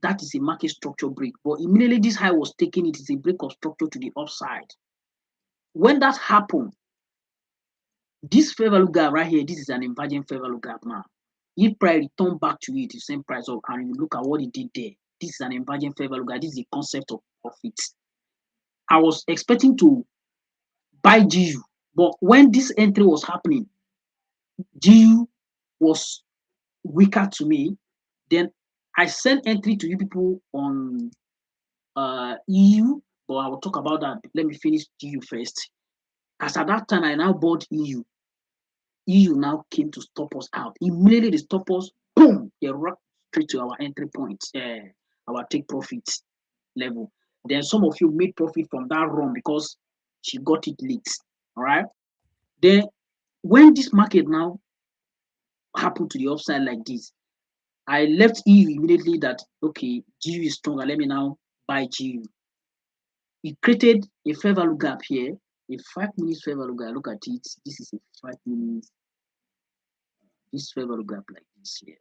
That is a market structure break. But immediately this high was taken, it is a break of structure to the upside. When that happened, this fair value gap right here, this is an invergent fair value gap now. If price return back to it, the same price up, and you look at what it did there, this is an invergent fair value gap. This is the concept of it. I was expecting to buy GU, but when this entry was happening, GU was weaker to me. Then I sent entry to you people on EU, but I will talk about that. Let me finish GU first. As at that time, I now bought EU. EU now came to stop us out. Immediately they stop us, boom, they rock straight to our entry point, our take profit level. Then some of you made profit from that run because she got it late. All right. Then when this market now happened to the upside like this, I left EU immediately that okay, GU is stronger. Let me now buy GU. It created a fair value gap here, a 5 minutes fair value gap. Look at it. This is a 5 minutes. This fair value gap like this here.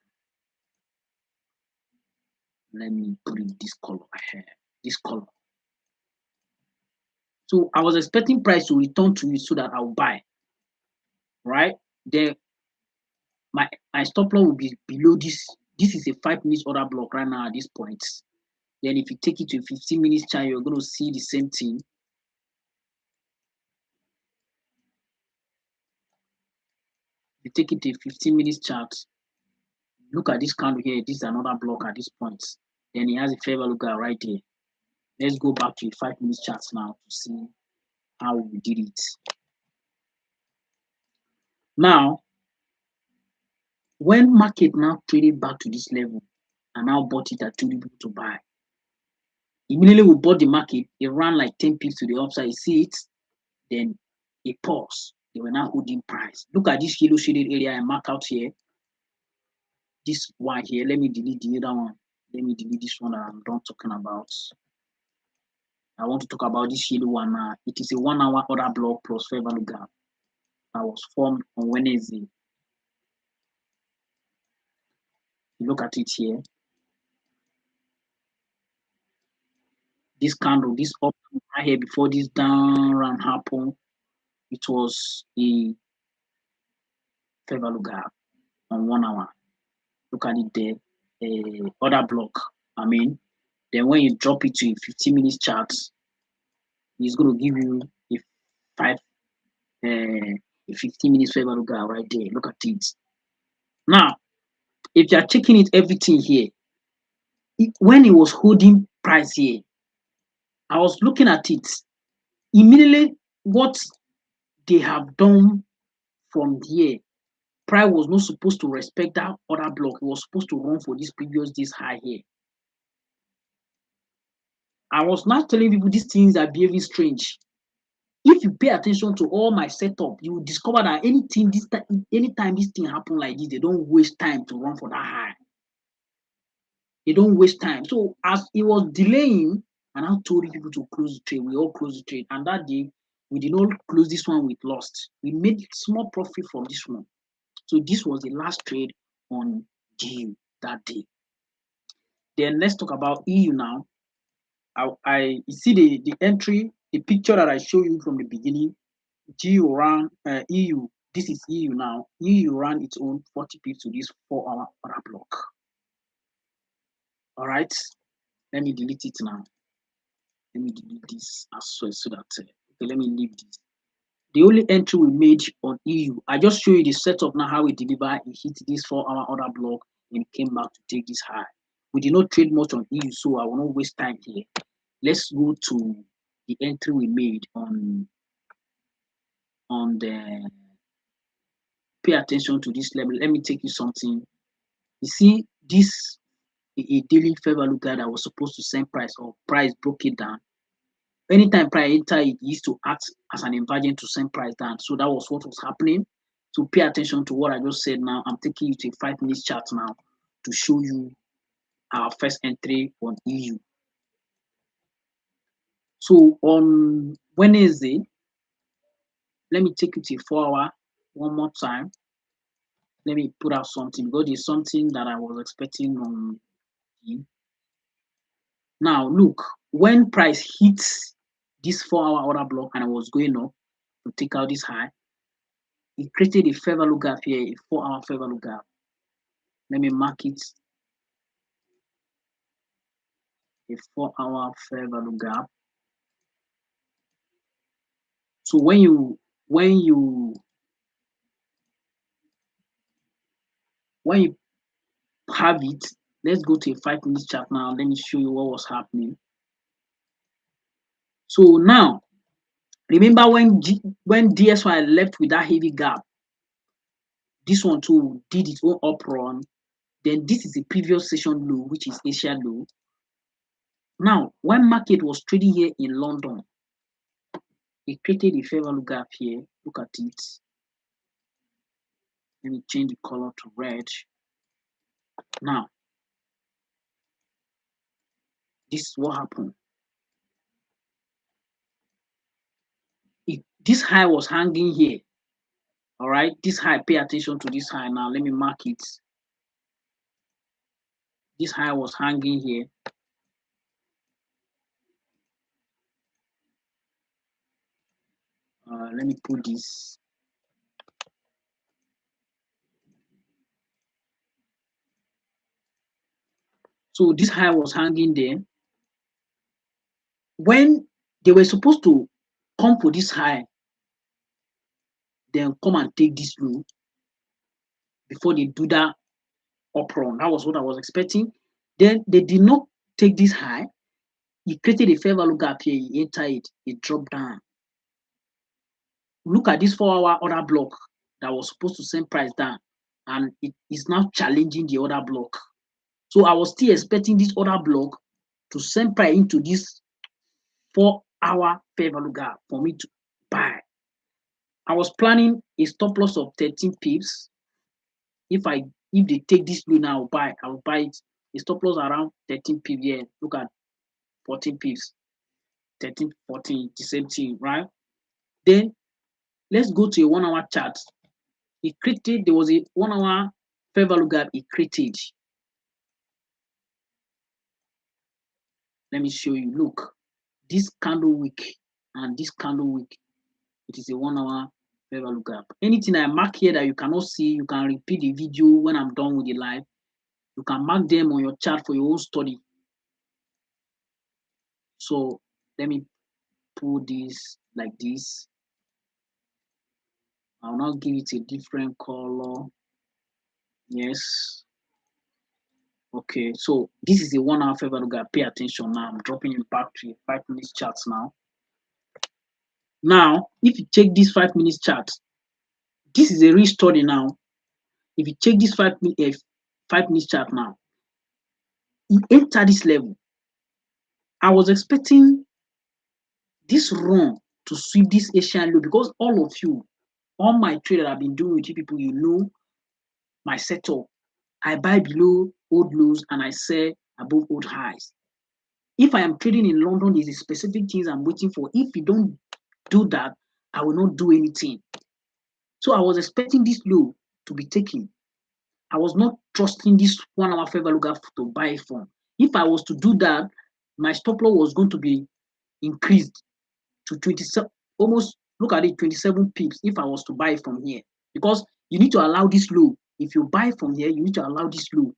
Let me put in this color here. This color. So I was expecting price to return to it so that I'll buy. Right? Then my stop loss will be below this. This is a 5 minutes order block right now at this point. Then if you take it to a 15 minutes chart, you're going to see the same thing. You take it to a 15 minutes chart. Look at this candle here. This is another block at this point. Then it has a fair value gap right there. Let's go back to a 5 minutes chart now to see how we did it. Now, when market now traded back to this level and now bought it at 2 people to buy, immediately we bought the market. It ran like 10 pips to the upside. You see it? Then it paused. They were now holding price. Look at this yellow shaded area I mark out here. This one here. Let me delete the other one. Let me delete this one that I'm done talking about. I want to talk about this yellow one now. It is a 1 hour order block plus fair value gap that was formed on Wednesday. You look at it here. This candle, this up right here before this down run happened, it was a fair value gap on 1 hour. Look at it there, a order block. I mean, then when you drop it to a 15 minutes chart, it's going to give you a 15 minutes fair value gap right there. Look at it. Now, if you are checking it, everything here, when it was holding price here, I was looking at it. Immediately, what they have done from here, price was not supposed to respect that other block. It was supposed to run for this previous this high here. I was not telling people these things are behaving strange. If you pay attention to all my setup, you will discover that anytime this thing happen like this, they don't waste time to run for that high. They don't waste time. So as it was delaying, and I told people to close the trade, we all closed the trade. And that day, we did not close this one with lost. We made small profit from this one. So this was the last trade on GU that day. Then let's talk about EU now. I you see the entry, the picture that I showed you from the beginning. GU ran EU. This is EU now. EU ran its own 40 pips to this 4 hour order block. All right. Let me delete it now. Let me delete this as well so that okay, let me leave this. The only entry we made on EU, I just show you the setup now how we deliver. It hit this 4 hour order block and came back to take this high. We did not trade much on EU, so I will not waste time here. Let's go to the entry we made on the pay attention to this level. Let me take you something. You see, this a daily fair value guide that was supposed to send price or price broke it down. Anytime price enter, it used to act as an inversion to send price down. So that was what was happening. So pay attention to what I just said now. I'm taking you to a 5 minute chart now to show you our first entry on EU. So on Wednesday, let me take you to 4 hour one more time. Let me put out something because there's something that I was expecting on EU. Now look, when price hits this 4 hour order block and I was going up to take out this high, it created a fair value gap here, a 4 hour fair value gap. Let me mark it a 4 hour fair value gap. So when you have it, let's go to a 5 minute chart now. Let me show you what was happening. So now remember when DSY left with that heavy gap, this one too did its own up run. Then this is a previous session low, which is Asia low. Now, when market was trading here in London, it created a fair value gap here. Look at it. Let me change the color to red. Now, this is what happened. This high was hanging here. All right, this high, pay attention to this high now. Let me mark it. This high was hanging here. Let me put this. So this high was hanging there. When they were supposed to come for this high, then come and take this low before they do that up run. That was what I was expecting. Then they did not take this high. He created a fair value gap here. He entered it. It dropped down. Look at this 4 hour order block that was supposed to send price down, and it is now challenging the order block. So I was still expecting this order block to send price into this 4 hour fair value gap for me to buy. I was planning a stop loss of 13 pips. If they take this low now, I'll buy it. A stop loss around 13 pips here. Look at 14 pips. 13, 14, the same thing, right? Then let's go to a 1 hour chart. There was a 1 hour fair value gap it created. Let me show you. Look, this candle wick and this candle wick, it is a 1 hour fair value gap. Anything I mark here that you cannot see, you can repeat the video when I'm done with the live. You can mark them on your chart for your own study. So let me put this like this. I'll now give it a different color. Yes. Okay, so this is a 1 hour fair value gap. Pay attention now. I'm dropping it back to a 5 minute chart now. Now, if you check this 5 minute chart, this is a real study now. If you check this 5 minute chart now, it entered this level. I was expecting this run to sweep this Asian low because all of you, all my trade that I've been doing with you people, you know my setup. I buy below old lows and I sell above old highs. If I am trading in London, there's a specific things I'm waiting for. If you don't do that, I will not do anything. So I was expecting this low to be taken. I was not trusting this 1 hour fair value gap to buy from. If I was to do that, my stop loss was going to be increased to 27, almost look at it, 27 pips if I was to buy from here. Because you need to allow this low. If you buy from here, you need to allow this low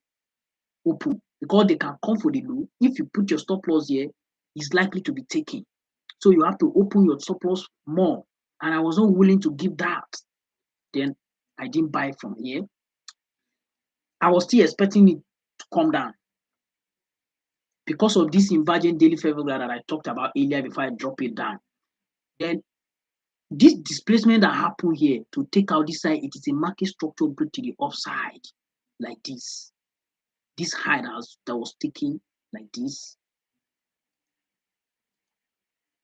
open because they can come for the low. If you put your stop loss here, it's likely to be taken. So you have to open your stop loss more. And I was not willing to give that. Then I didn't buy from here. I was still expecting it to come down because of this invergent daily fair value that I talked about earlier before I drop it down. Then this displacement that happened here to take out this side, it is a market structure break to the upside, like this. This high that was taken like this,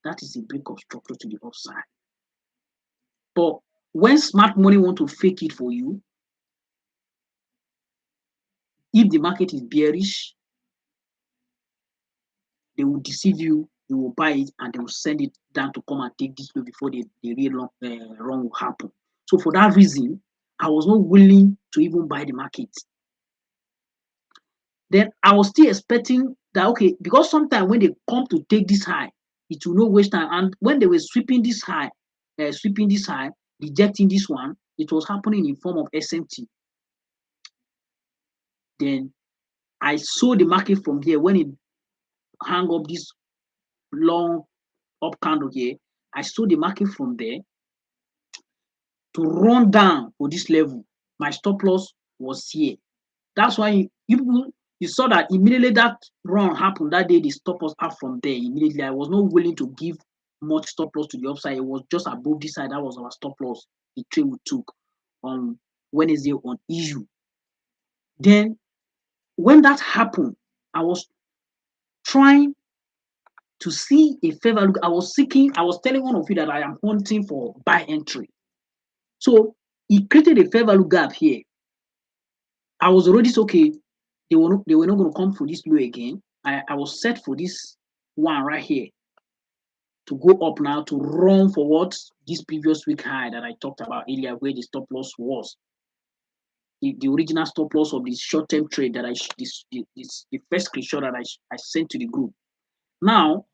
that is a break of structure to the upside. But when smart money want to fake it for you, if the market is bearish, they will deceive you, you will buy it, and they will send it down to come and take this low before the real run will happen. So for that reason, I was not willing to even buy the market. Then I was still expecting that, okay, because sometimes when they come to take this high, it will not waste time. And when they were sweeping this high, rejecting this one, it was happening in form of SMT. Then I saw the market from here when it hung up this long up candle here. I saw the market from there to run down for this level. My stop loss was here. That's why you saw that immediately that run happened that day, the stop loss up from there. Immediately, I was not willing to give much stop loss to the upside. It was just above this side. That was our stop loss, the trade we took on Wednesday on issue. Then when that happened, I was trying to see a fair value. I was telling one of you that I am hunting for buy entry. So it created a fair value gap here. I was already okay. They were not going to come for this low again. I was set for this one right here to go up now to run for what this previous week high that I talked about earlier, where the stop loss was. The original stop loss of this short-term trade that the first screenshot that I sent to the group. Now,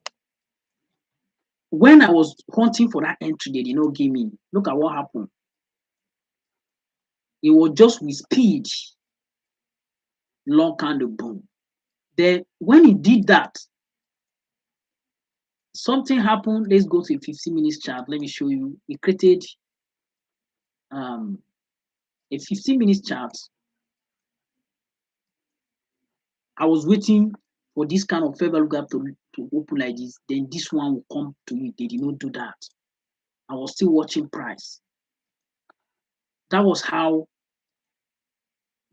when I was hunting for that entry, they did not give me. Look at what happened. It was just with speed, long candle boom. Then when it did that, something happened. Let's go to a 15 minutes chart. Let me show you. It created a 15 minutes chart. I was waiting for this kind of fair value gap to open like this. Then this one will come to it. They did not do that. I was still watching price. That was how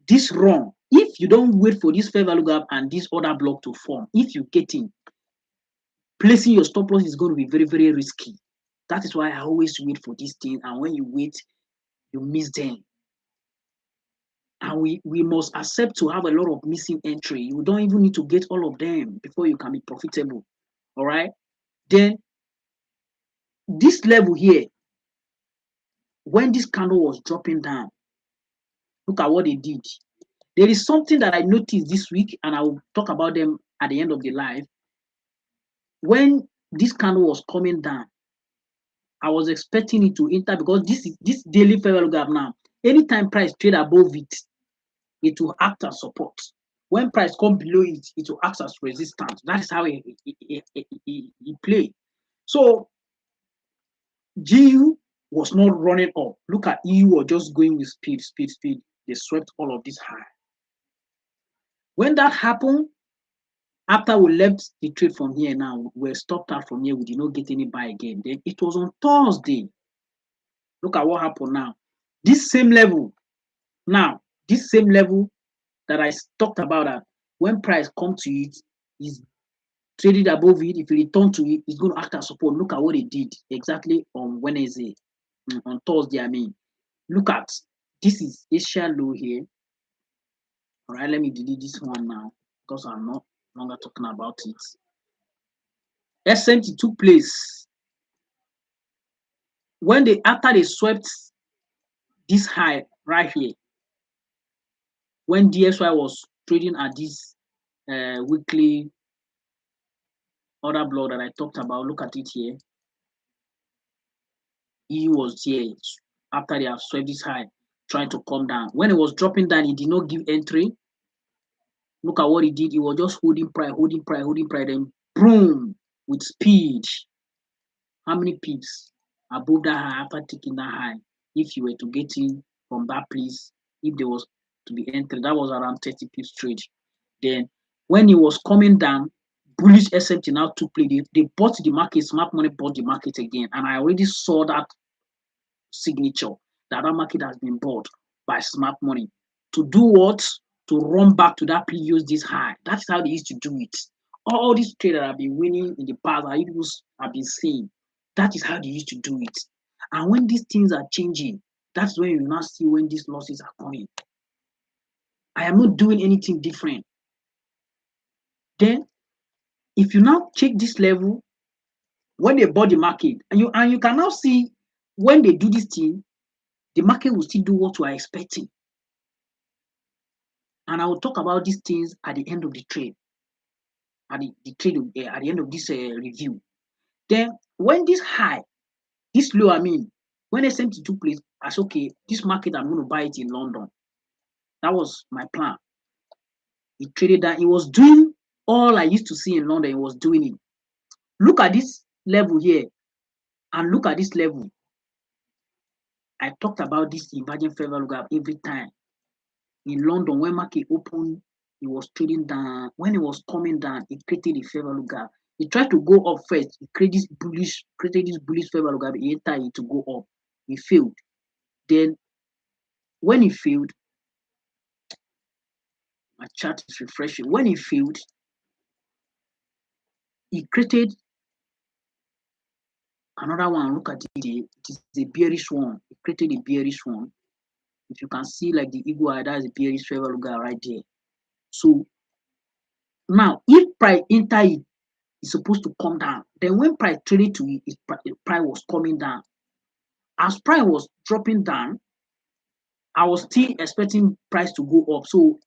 this run. If you don't wait for this fair value gap and this other block to form, if you get in, placing your stop loss is going to be very, very risky. That is why I always wait for this thing. And when you wait, you miss them. And we must accept to have a lot of missing entry. You don't even need to get all of them before you can be profitable. All right. Then this level here, when this candle was dropping down, look at what they did. There is something that I noticed this week, and I will talk about them at the end of the live. When this candle was coming down, I was expecting it to enter because this daily fair value gap now. Anytime price trade above it, it will act as support. When price come below it, it will act as resistance. That is how it play. So GU was not running up. Look at EU was just going with speed. They swept all of this high. When that happened, after we left the trade from here now, we stopped out from here. We did not get any buy again. Then it was on Thursday. Look at what happened now. This same level. Now, this same level that I talked about, that when price come to it, is traded above it. If you return to it, it's going to act as support. Look at what it did exactly on Wednesday, on Thursday. I mean, look at this is Asia low here. All right, let me delete this one now because I'm not longer talking about it. SMT took place when after they swept this high right here. When DSY was trading at this weekly order block that I talked about, look at it here. EU was here after they have swept this high, trying to come down. When it was dropping down, it did not give entry. Look at what he did. He was just holding price, then boom, with speed. How many pips above that high after taking that high? If you were to get in from that place, if there was to be entered, that was around 30 pips trade. Then when it was coming down, bullish SMT now took play. They bought the market, smart money bought the market again. And I already saw that signature that market has been bought by smart money. To do what? To run back to that previous day's high. That's how they used to do it. All these traders have been winning in the past, and people have been seeing. That is how they used to do it. And when these things are changing, that's when you now see when these losses are coming. I am not doing anything different. Then, if you now check this level, when they bought the market, and you can now see when they do this thing, the market will still do what you are expecting. And I will talk about these things at the end of the trade, at the end of this review. Then, when this high, this low, when SMT took place, I said, okay, this market, I'm going to buy it in London. That was my plan. He traded that. He was doing all I used to see in London. He was doing it. Look at this level here and look at this level. I talked about this emerging fair value gap every time. In London, when market opened, he was trading down. When it was coming down, it created a fair value gap. He tried to go up first. He created this bullish fair value gap. He entered it to go up. He failed. Then, when he failed, my chart is refreshing. When he failed, he created another one. Look at it. It is a bearish one. He created a bearish one. If you can see, like the eagle eye, that's a bearish fair value gap right there. So now, if price enter it, it's supposed to come down. Then when price traded to it, price was coming down. As price was dropping down, I was still expecting price to go up. So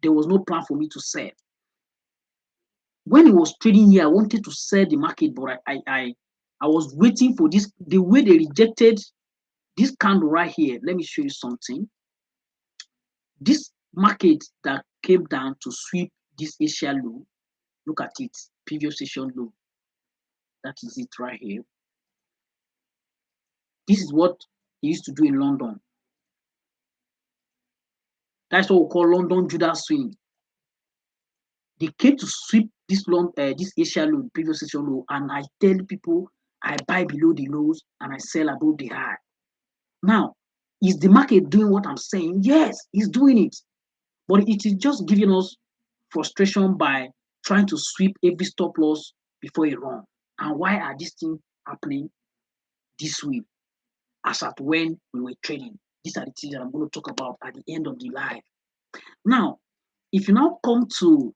there was no plan for me to sell. When it was trading here, I wanted to sell the market, but I was waiting for this. The way they rejected this candle right here. Let me show you something. This market that came down to sweep this Asia low. Look at it, previous session low. That is it right here. This is what he used to do in London. That's what we call London Judas swing. They came to sweep this this Asia low, previous session low, and I tell people I buy below the lows and I sell above the high. Now, is the market doing what I'm saying? Yes, it's doing it. But it is just giving us frustration by trying to sweep every stop loss before it run. And why are these things happening this way as at when we were trading? These are the things that I'm going to talk about at the end of the live. Now, if you now come to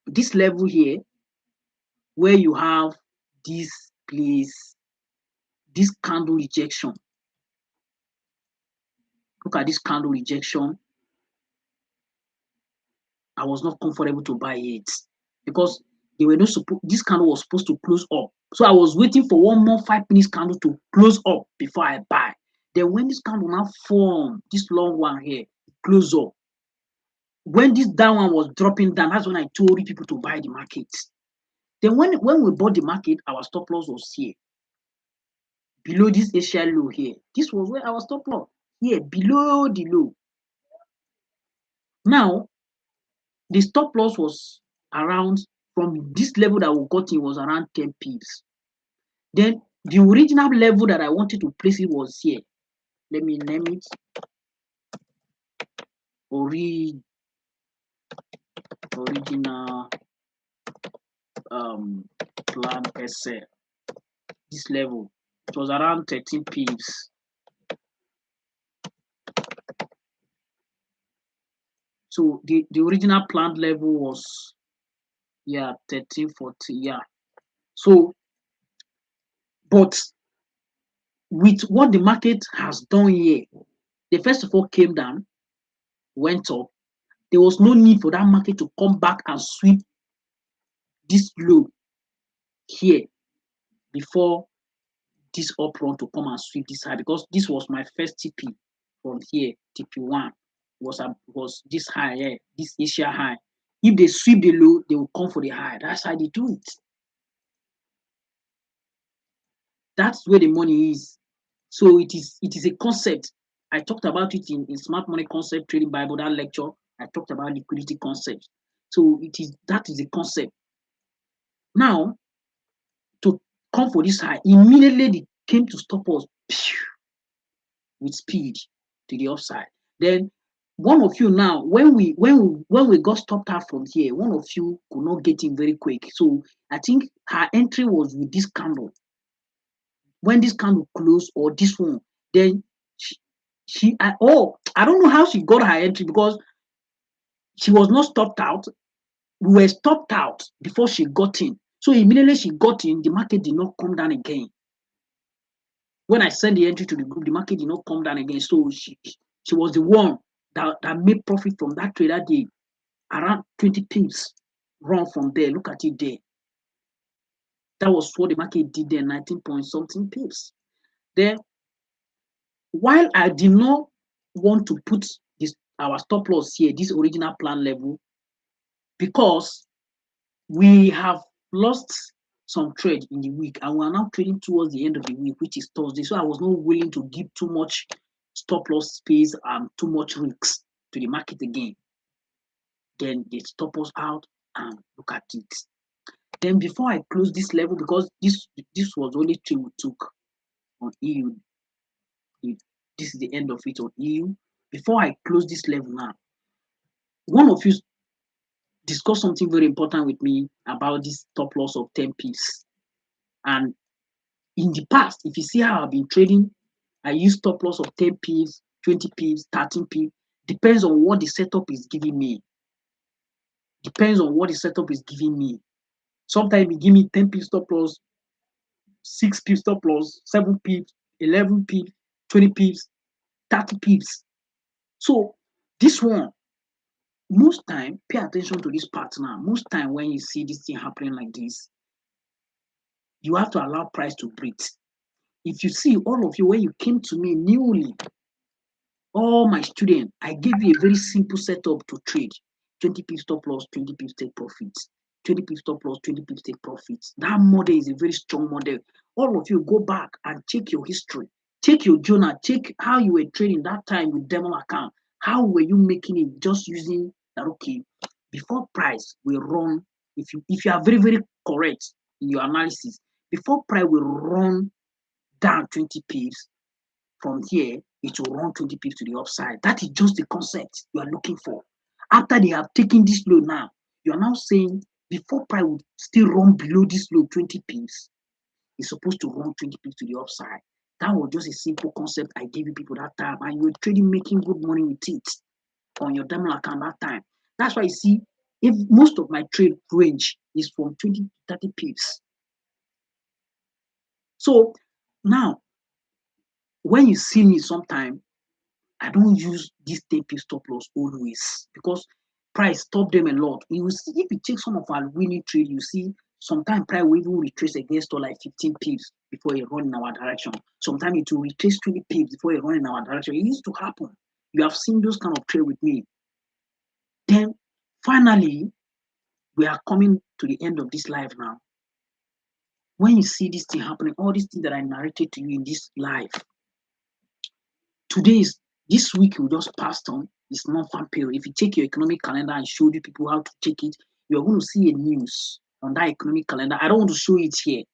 this level here, where you have this place, this candle rejection. Look at this candle rejection. I was not comfortable to buy it because they were not supposed. This candle was supposed to close up, so I was waiting for one more 5 minutes candle to close up before I buy. Then when this candle now form, this long one here, close up. When this down one was dropping down, that's when I told people to buy the market. Then when we bought the market, our stop loss was here, below this Asia low here. This was where our stop loss here, below the low. Now, the stop loss was around, from this level that we got in, was around 10 pips. Then the original level that I wanted to place it was here. Let me name it. Original plan SL. This level, it was around 13 pips. So the original planned level was 1340, So, but with what the market has done here, they first of all came down, went up. There was no need for that market to come back and sweep this low here before this up run to come and sweep this high, because this was my first TP from here. TP1 was this high here, this Asia high. If they sweep the low, they will come for the high. That's how they do it. That's where the money is. So it is a concept. I talked about it in Smart Money Concept Trading Bible, that lecture. I talked about liquidity concepts. So that is a concept. Now, to come for this high, immediately they came to stop us. with speed to the upside. Then one of you now, when we got stopped out from here, one of you could not get in very quick. So I think her entry was with this candle. When this candle closed or this one, then I don't know how she got her entry because she was not stopped out. We were stopped out before she got in. So immediately she got in, the market did not come down again. When I sent the entry to the group, the market did not come down again. So she was the one that made profit from that trade that day, around 20 pips run from there. Look at it there. That was what the market did there, 19 point something pips. There, while I did not want to put our stop loss here, this original plan level, because we have lost some trade in the week and we are now trading towards the end of the week, which is Thursday. So I was not willing to give too much stop loss space and too much risks to the market again. Then they stop us out and look at it. Then before I close this level, because this was only trade we took on EU, this is the end of it on EU. Before I close this level now, one of you discussed something very important with me about this stop loss of 10 pips. And in the past, if you see how I've been trading, I use stop loss of 10 pips, 20 pips, 13 pips. Depends on what the setup is giving me. Depends on what the setup is giving me. Sometimes it give me 10 pips stop loss, 6 pips stop loss, 7 pips, 11 pips, 20 pips, 30 pips. So this one, most time, pay attention to this part now. Most time when you see this thing happening like this, you have to allow price to breathe. If you see, all of you, when you came to me newly, all my students, I gave you a very simple setup to trade. 20 pips stop loss, 20 pips take profits. 20 pips stop loss, 20 pips take profits. That model is a very strong model. All of you go back and check your history. Check your journal. Check how you were trading that time with demo account. How were you making it just using that? Okay, before price will run, if you are very, very correct in your analysis, before price will run down 20 pips, from here, it will run 20 pips to the upside. That is just the concept you are looking for. After they have taken this low now, you are now saying before price would still run below this low 20 pips, it's supposed to run 20 pips to the upside. That was just a simple concept I gave you people that time, and you were trading, making good money with it on your demo account that time. That's why you see, if most of my trade range is from 20 to 30 pips. So now, when you see me sometime, I don't use this 10 pip stop loss always because price stop them a lot. You will see if you take some of our winning trade, you see sometimes price will even retrace against or like 15 pips before it run in our direction. Sometimes it will retrace 20 pips before it run in our direction. It used to happen. You have seen those kind of trade with me. Then finally, we are coming to the end of this live now. When you see this thing happening, all these things that I narrated to you in this live, this week we just passed on is non-farm payroll. If you take your economic calendar and show you people how to check it, you're going to see a news on that economic calendar. I don't want to show it here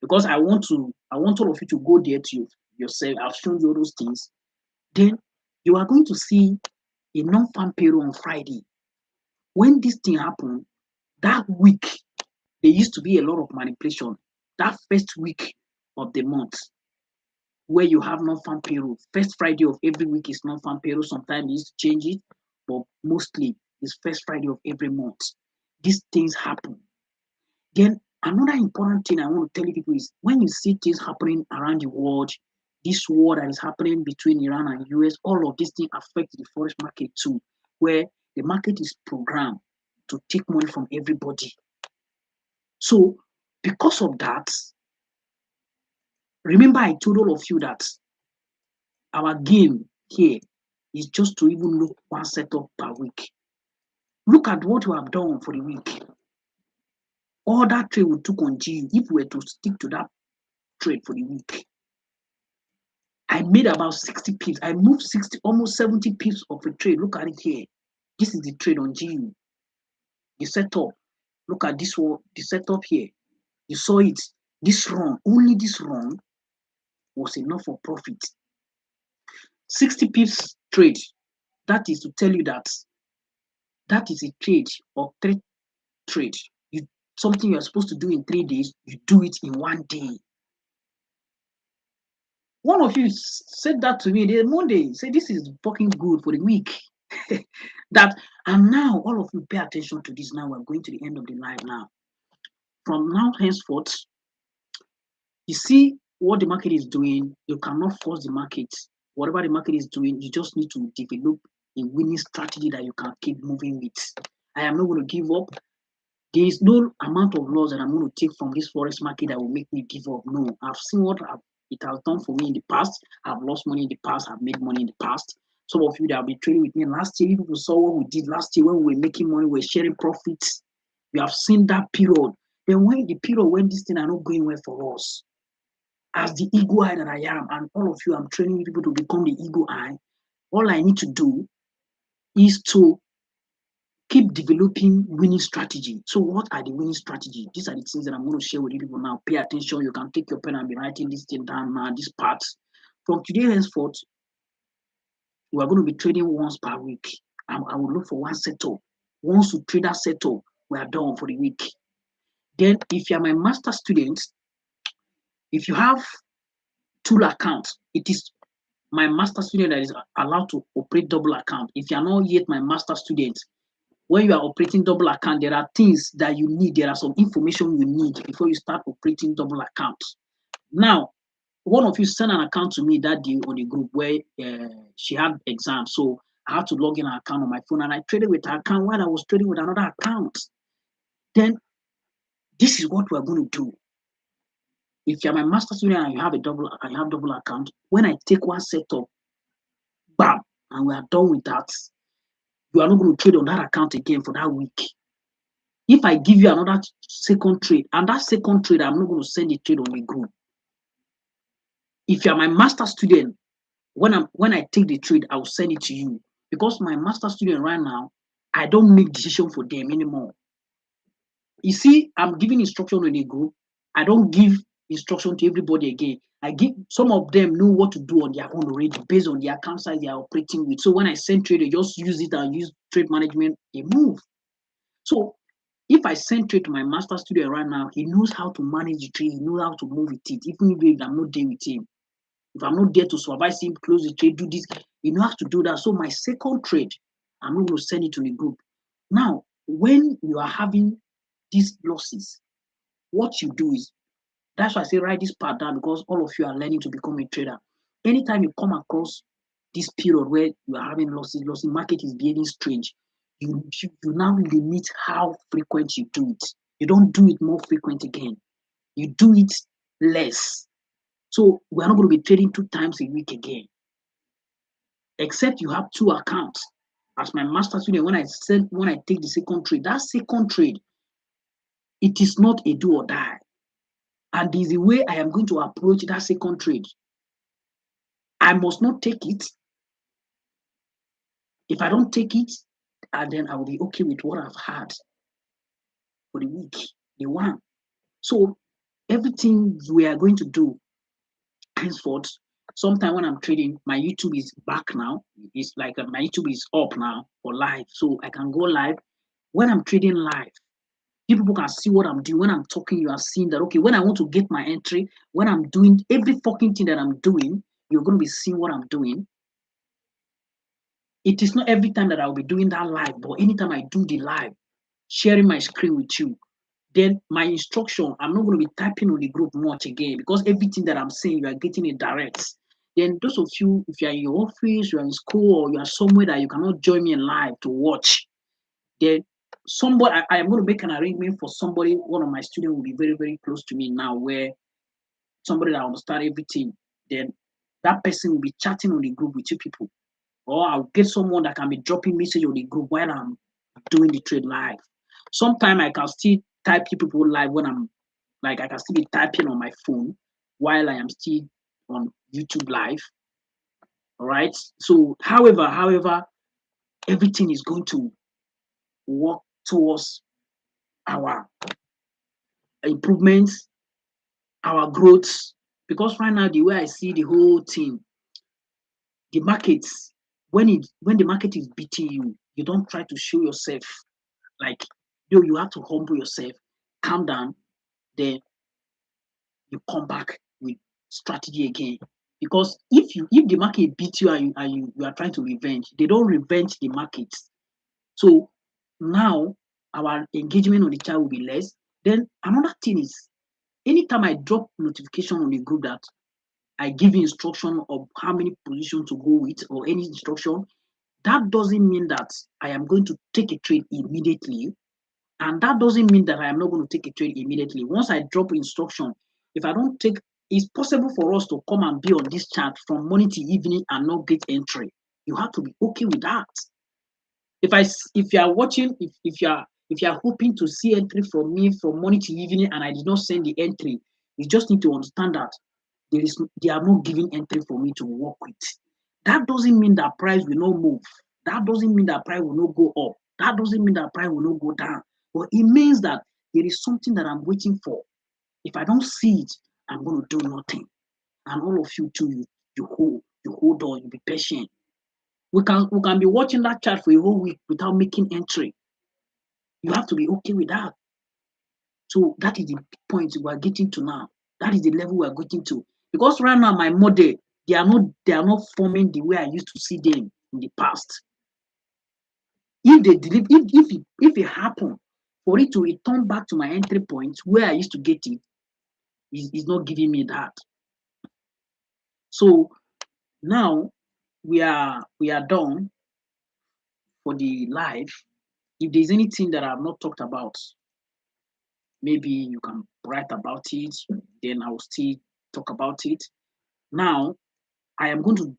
because I want all of you to go there to yourself. I've shown you all those things. Then you are going to see a non-farm payroll on Friday. When this thing happened, that week there used to be a lot of manipulation. That first week of the month, where you have non-farm payroll. First Friday of every week is non-farm payroll. Sometimes you used to change it, but mostly it's first Friday of every month. These things happen. Then another important thing I want to tell you people is when you see things happening around the world, this war that is happening between Iran and US, all of these things affect the forex market too, where the market is programmed to take money from everybody. So because of that, remember I told all of you that our game here is just to even look one setup per week. Look at what we have done for the week. All that trade we took on G, if we were to stick to that trade for the week, I made about 60 pips. I moved 60, almost 70 pips of a trade. Look at it here. This is the trade on GU. The setup. Look at this one, the setup here. You saw it. This run, only this run was enough for profit. 60 pips trade. That is to tell you that that is a trade or trade. You something you're supposed to do in 3 days, you do it in 1 day. One of you said that to me the Monday. Say this is fucking good for the week. That and now all of you pay attention to this. Now we're going to the end of the live now. From now henceforth, you see what the market is doing. You cannot force the market. Whatever the market is doing, you just need to develop a winning strategy that you can keep moving with. I am not going to give up. There is no amount of loss that I'm going to take from this forex market that will make me give up. No, I've seen what it has done for me in the past. I've lost money in the past. I've made money in the past. Some of you that have been trading with me last year, people saw what we did last year when we were making money, we were sharing profits. You have seen that period. Then when the period when this thing are not going well for us, as the ego eye that I am, and all of you, I'm training people to become the ego eye. All I need to do is to keep developing winning strategy. So what are the winning strategy? These are the things that I'm going to share with you people now. Pay attention. You can take your pen and be writing this thing down now, this part. From today henceforth, we are going to be trading once per week. I will look for one setup. Once you trade that setup, we are done for the week. Then if you are my master student, if you have two accounts, it is my master student that is allowed to operate double account. If you are not yet my master student, when you are operating double account, there are things that you need. There are some information you need before you start operating double account. Now, one of you sent an account to me that day on the group where she had exams. So I had to log in her account on my phone and I traded with her account while I was trading with another account. Then this is what we're going to do. If you're my master student and you have double account, when I take one setup, bam, and we are done with that, you are not going to trade on that account again for that week. If I give you another second trade, and that second trade, I'm not going to send the trade on the group. If you're my master student, when I take the trade, I will send it to you. Because my master student right now, I don't make decision for them anymore. You see, I'm giving instruction on the group. I don't give instruction to everybody again. I give some of them know what to do on their own already based on the account size they are operating with. So when I send trade, they just use it and use trade management, they move. So if I send trade to my master student right now, he knows how to manage the trade, he knows how to move with it, even if I'm not there with him. If I'm not there to supervise him, close the trade, do this, he knows how to do that. So my second trade, I'm not going to send it to the group. Now, when you are having these losses, what you do is, that's why I say write this part down, because all of you are learning to become a trader. Anytime you come across this period where you are having losses, market is behaving strange, you now limit how frequent you do it. You don't do it more frequent again. You do it less. So we're not going to be trading 2 times a week again. Except you have 2 accounts. As my master student, when I take the second trade, that second trade, it is not a do or die. And this is the way I am going to approach that second trade. I must not take it. If I don't take it, and then I will be okay with what I've had for the week, the one. So everything we are going to do henceforth, sometime when I'm trading, my YouTube is back now. It's like my YouTube is up now for live. So I can go live. When I'm trading live, people can see what I'm doing. When I'm talking, you are seeing that, okay, when I want to get my entry, when I'm doing every fucking thing that I'm doing, you're going to be seeing what I'm doing. It is not every time that I'll be doing that live, but anytime I do the live, sharing my screen with you, then my instruction, I'm not going to be typing on the group much again, because everything that I'm saying, you are getting it direct. Then those of you, if you're in your office, you're in school, or you are somewhere that you cannot join me in live to watch, then somebody, I am going to make an arrangement for somebody, one of my students will be very, very close to me now, where somebody that understand everything, then that person will be chatting on the group with you people. Or I'll get someone that can be dropping message on the group while I'm doing the trade live. Sometimes I can still type you people live when I'm like, I can still be typing on my phone while I am still on YouTube live. All right. So, however, everything is going to work towards our improvements, our growth. Because right now, the way I see the whole thing, the markets, when the market is beating you, you don't try to show yourself like, you have to humble yourself, calm down, then you come back with strategy again. Because if the market beat you and you are trying to revenge, they don't revenge the markets. So now our engagement on the chat will be less. Then another thing is, anytime I drop notification on the group that I give instruction of how many positions to go with or any instruction, that doesn't mean that I am going to take a trade immediately. And that doesn't mean that I am not going to take a trade immediately. Once I drop instruction, if I don't take, it's possible for us to come and be on this chart from morning to evening and not get entry. You have to be okay with that. If you are watching, if you are hoping to see entry from me from morning to evening and I did not send the entry, you just need to understand that they are not giving entry for me to work with. That doesn't mean that price will not move. That doesn't mean that price will not go up. That doesn't mean that price will not go down. But it means that there is something that I'm waiting for. If I don't see it, I'm going to do nothing. And all of you too, you hold on, you be patient. We can be watching that chart for a whole week without making entry. You have to be okay with that. So that is the point we are getting to now. That is the level we are getting to. Because right now my model, they are not forming the way I used to see them in the past. If they deliver, if it happen for it to return back to my entry point where I used to get it, is not giving me that. So now we are done for the live. If there's anything that I've not talked about, maybe you can write about it, then I will still talk about it. Now I am going to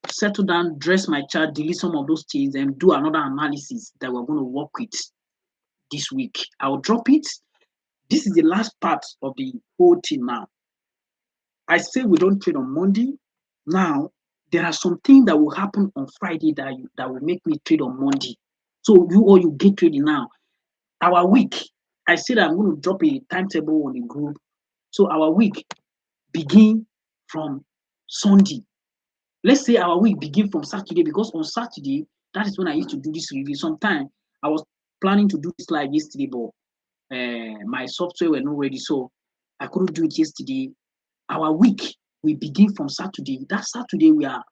settle down, dress my chart, delete some of those things, and do another analysis that we're going to work with this week. I'll drop it. This is the last part of the whole thing now. I say we don't trade on Monday. Now, there are some things that will happen on Friday that will make me trade on Monday. So you get trading now. Our week, I said I'm going to drop a timetable on the group. So our week begin from Sunday. Let's say our week begin from Saturday, because on Saturday, that is when I used to do this review. Sometime I was planning to do this live yesterday, but my software were not ready, so I couldn't do it yesterday. Our week we begin from Saturday. That Saturday we are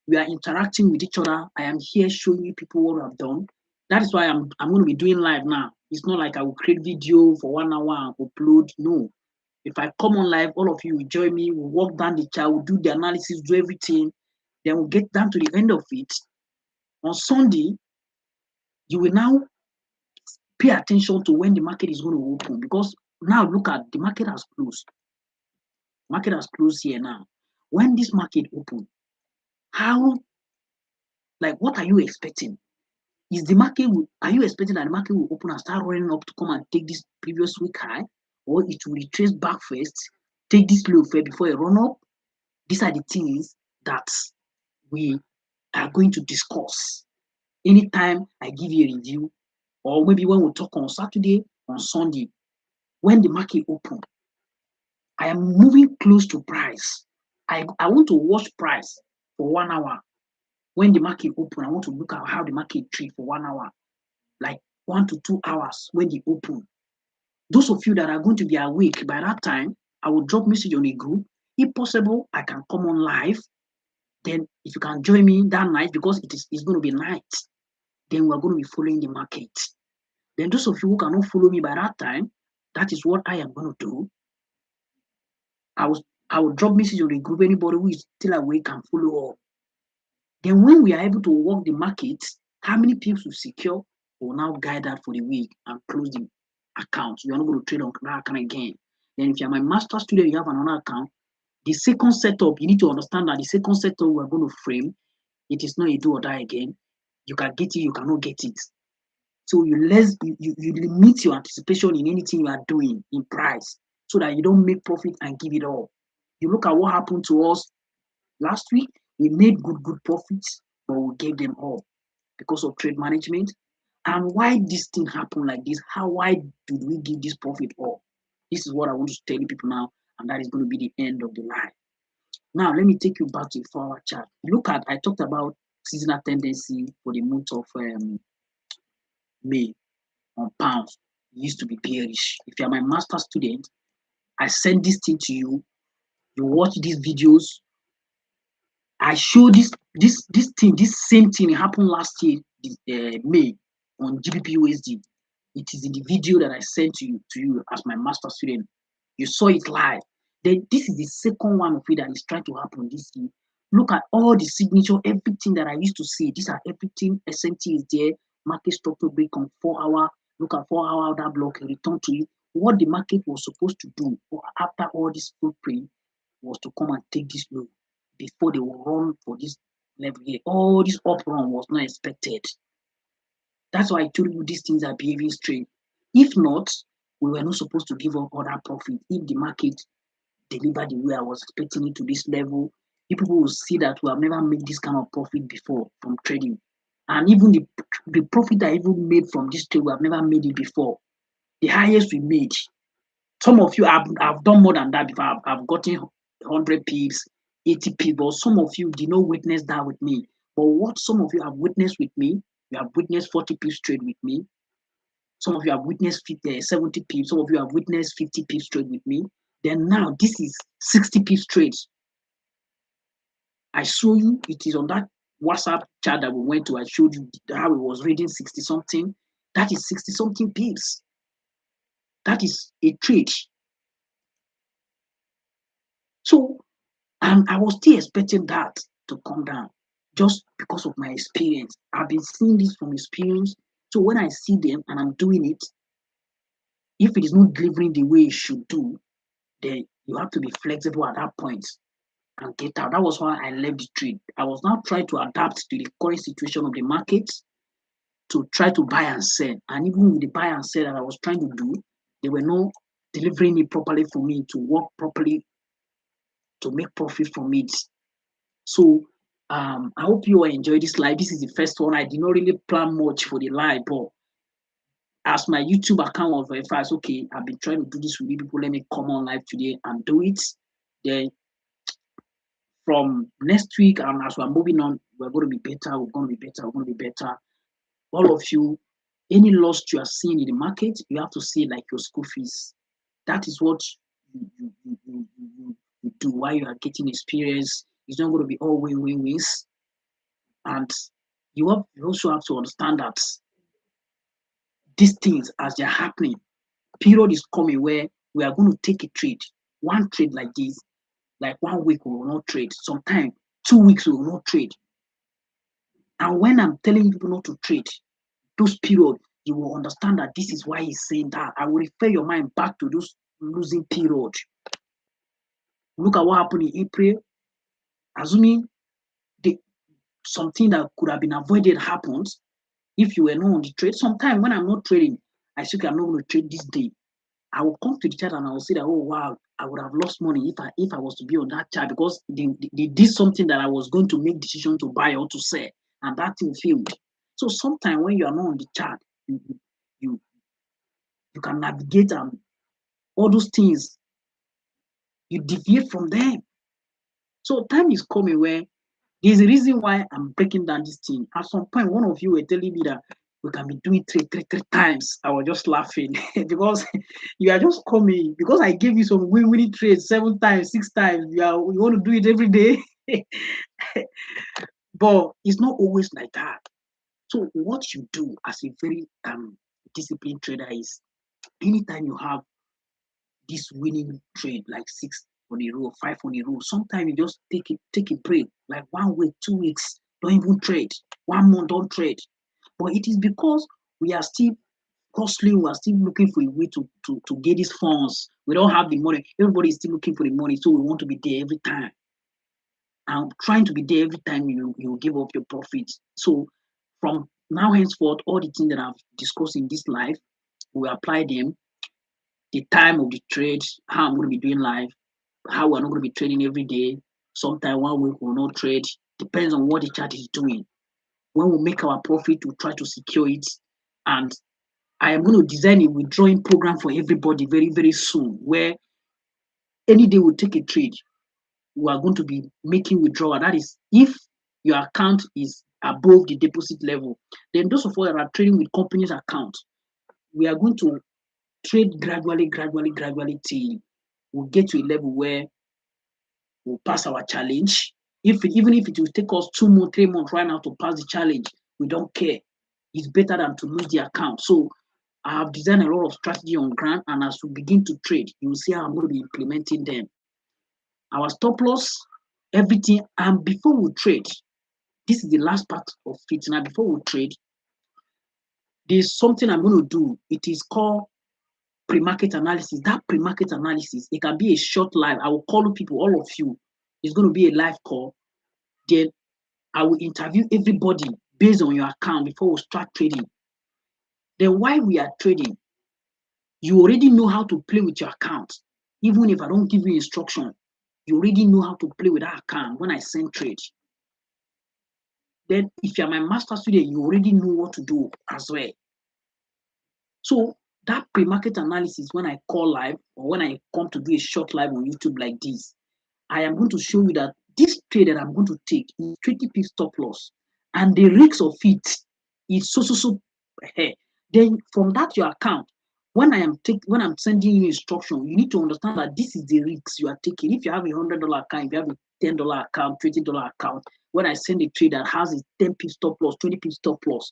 interacting with each other. I am here showing you people what I've done. That is why I'm going to be doing live now. It's not like I will create video for 1 hour and upload. No. If I come on live, all of you will join me. We'll walk down the chart, we'll do the analysis, do everything. Then we'll get down to the end of it. On Sunday, you will now pay attention to when the market is going to open, because now look at the market has closed. Market has closed here now. When this market open, what are you expecting? Are you expecting that the market will open and start running up to come and take this previous week high, or it will retrace back first, take this low first before it run up? These are the things that we are going to discuss anytime I give you a review, or maybe when we talk on Saturday, on Sunday, when the market open. I am moving close to price. I want to watch price for 1 hour. When the market open, I want to look at how the market trade for 1 hour, like 1 to 2 hours when they open. Those of you that are going to be awake by that time, I will drop message on a group. If possible, I can come on live. Then if you can join me that night, because it's going to be night, then we're going to be following the market. Then those of you who cannot follow me by that time, that is what I am going to do. I will drop message on the group. Anybody who is still awake can follow up. Then when we are able to work the market, how many people we secure will now guide that for the week and close the account. You are not going to trade on that account again. Then if you are my master student, you have another account. The second setup, you need to understand that the second setup we're going to frame, it is not a do or die again. You can get it, you cannot get it. So you limit your anticipation in anything you are doing in price, so that you don't make profit and give it all. You look at what happened to us last week. We made good profits, but we gave them all because of trade management. And why this thing happened like this? Why did we give this profit all? This is what I want to tell you people now, and that is going to be the end of the line. Now, let me take you back to a 4-hour chart. Look at, I talked about seasonal tendency for the month of May on pounds. It used to be bearish. If you're my master student, I send this thing to you. You watch these videos. I show this same thing happened last year, May, on Gbpusd. It is in the video that I sent to you as my master student. You saw it live. Then this is the second one of it that is trying to happen this year. Look at all the signature, everything that I used to see. These are everything. SMT is there. Market structure break on 4-hour. Look at 4-hour that block. Return to it. What the market was supposed to do after all this footprint was to come and take this low before they will run for this level here. All this up run was not expected. That's why I told you these things are behaving straight. If not, we were not supposed to give up all that profit. If the market delivered the way I was expecting it to this level, people will see that we have never made this kind of profit before from trading. And even the profit I even made from this trade, we have never made it before. The highest we made. Some of you have done more than that before. I've gotten 100 pips, 80 pips, but some of you did not witness that with me. But what some of you have witnessed with me, you have witnessed 40 pips trade with me. Some of you have witnessed 70 pips. Some of you have witnessed 50 pips trade with me. Then now this is 60 pips trades. I show you, it is on that WhatsApp chat that we went to. I showed you how it was reading 60 something. That is 60 something pips. That is a trade. So, and I was still expecting that to come down just because of my experience. I've been seeing this from experience. So when I see them and I'm doing it, if it is not delivering the way it should do, then you have to be flexible at that point and get out. That was why I left the trade. I was now trying to adapt to the current situation of the market to try to buy and sell. And even with the buy and sell that I was trying to do, they were not delivering it properly for me to work properly to make profit from it. So I hope you all enjoy this live. This is the first one. I did not really plan much for the live, but as my YouTube account was verified, okay, I've been trying to do this with you people. Let me come on live today and do it. Then from next week, and as we're moving on, we're going to be better. We're going to be better. We're going to be better. All of you, any loss you are seeing in the market, you have to see like your school fees. That is what you do while you are getting experience. It's not going to be all win-wins. And you also have to understand that these things, as they're happening, period is coming where we are going to take a trade. One trade like this, like 1 week we will not trade. Sometimes 2 weeks we will not trade. And when I'm telling people not to trade, those periods, you will understand that this is why he's saying that. I will refer your mind back to those losing period. Look at what happened in April. Assuming something that could have been avoided happens, if you were not on the trade, sometimes when I'm not trading, I say, okay, I'm not going to trade this day. I will come to the chart and I will say that, oh wow, I would have lost money if I was to be on that chart because they did something that I was going to make decision to buy or to sell, and that thing failed. So sometimes when you are not on the chart, you can navigate all those things. You deviate from them. So time is coming where there's a reason why I'm breaking down this thing. At some point, one of you were telling me that we can be doing three times. I was just laughing because you are just coming. Because I gave you some winning trades 7 times, 6 times. You want to do it every day. But it's not always like that. So what you do as a very disciplined trader is anytime you have this winning trade, like 6 on a row, 5 on a row, sometimes you just take a break, like 1 week, 2 weeks, don't even trade. 1 month, don't trade. But it is because we are still hustling, we are still looking for a way to get these funds. We don't have the money. Everybody is still looking for the money, so we want to be there every time. And trying to be there every time you give up your profits. So from now henceforth, all the things that I've discussed in this life, we apply them. The time of the trade, how I'm going to be doing live, how we're not going to be trading every day. Sometime 1 week we'll not trade. Depends on what the chart is doing. When we make our profit, we'll try to secure it. And I am going to design a withdrawing program for everybody very, very soon, where any day we'll take a trade. we are going to be making withdrawal. That is, if your account is above the deposit level, then those of us that are trading with companies' account, we are going to trade gradually till we get to a level where we'll pass our challenge. Even if it will take us 2 months, 3 months right now to pass the challenge, we don't care. It's better than to lose the account. So I have designed a lot of strategy on ground, and as we begin to trade, you will see how I'm going to be implementing them. Our stop loss, everything, and before we trade, this is the last part of it. Now, before we trade, there's something I'm going to do. It is called pre-market analysis. That pre-market analysis, it can be a short live. I will call people, all of you. It's going to be a live call. Then I will interview everybody based on your account before we start trading. Then while we are trading, you already know how to play with your account. Even if I don't give you instruction, you already know how to play with that account when I send trade. Then if you're my master student, you already know what to do as well. So that pre-market analysis, when I call live or when I come to do a short live on YouTube like this, I am going to show you that this trade that I'm going to take is 20 pips stop loss, and the risks of it is so. Then from that your account, when I'm sending you instruction, you need to understand that this is the risks you are taking. If you have $100 account, if you have a $10 account, $20 account, when I send a trade that has a 10 pips stop loss, 20 pips stop loss,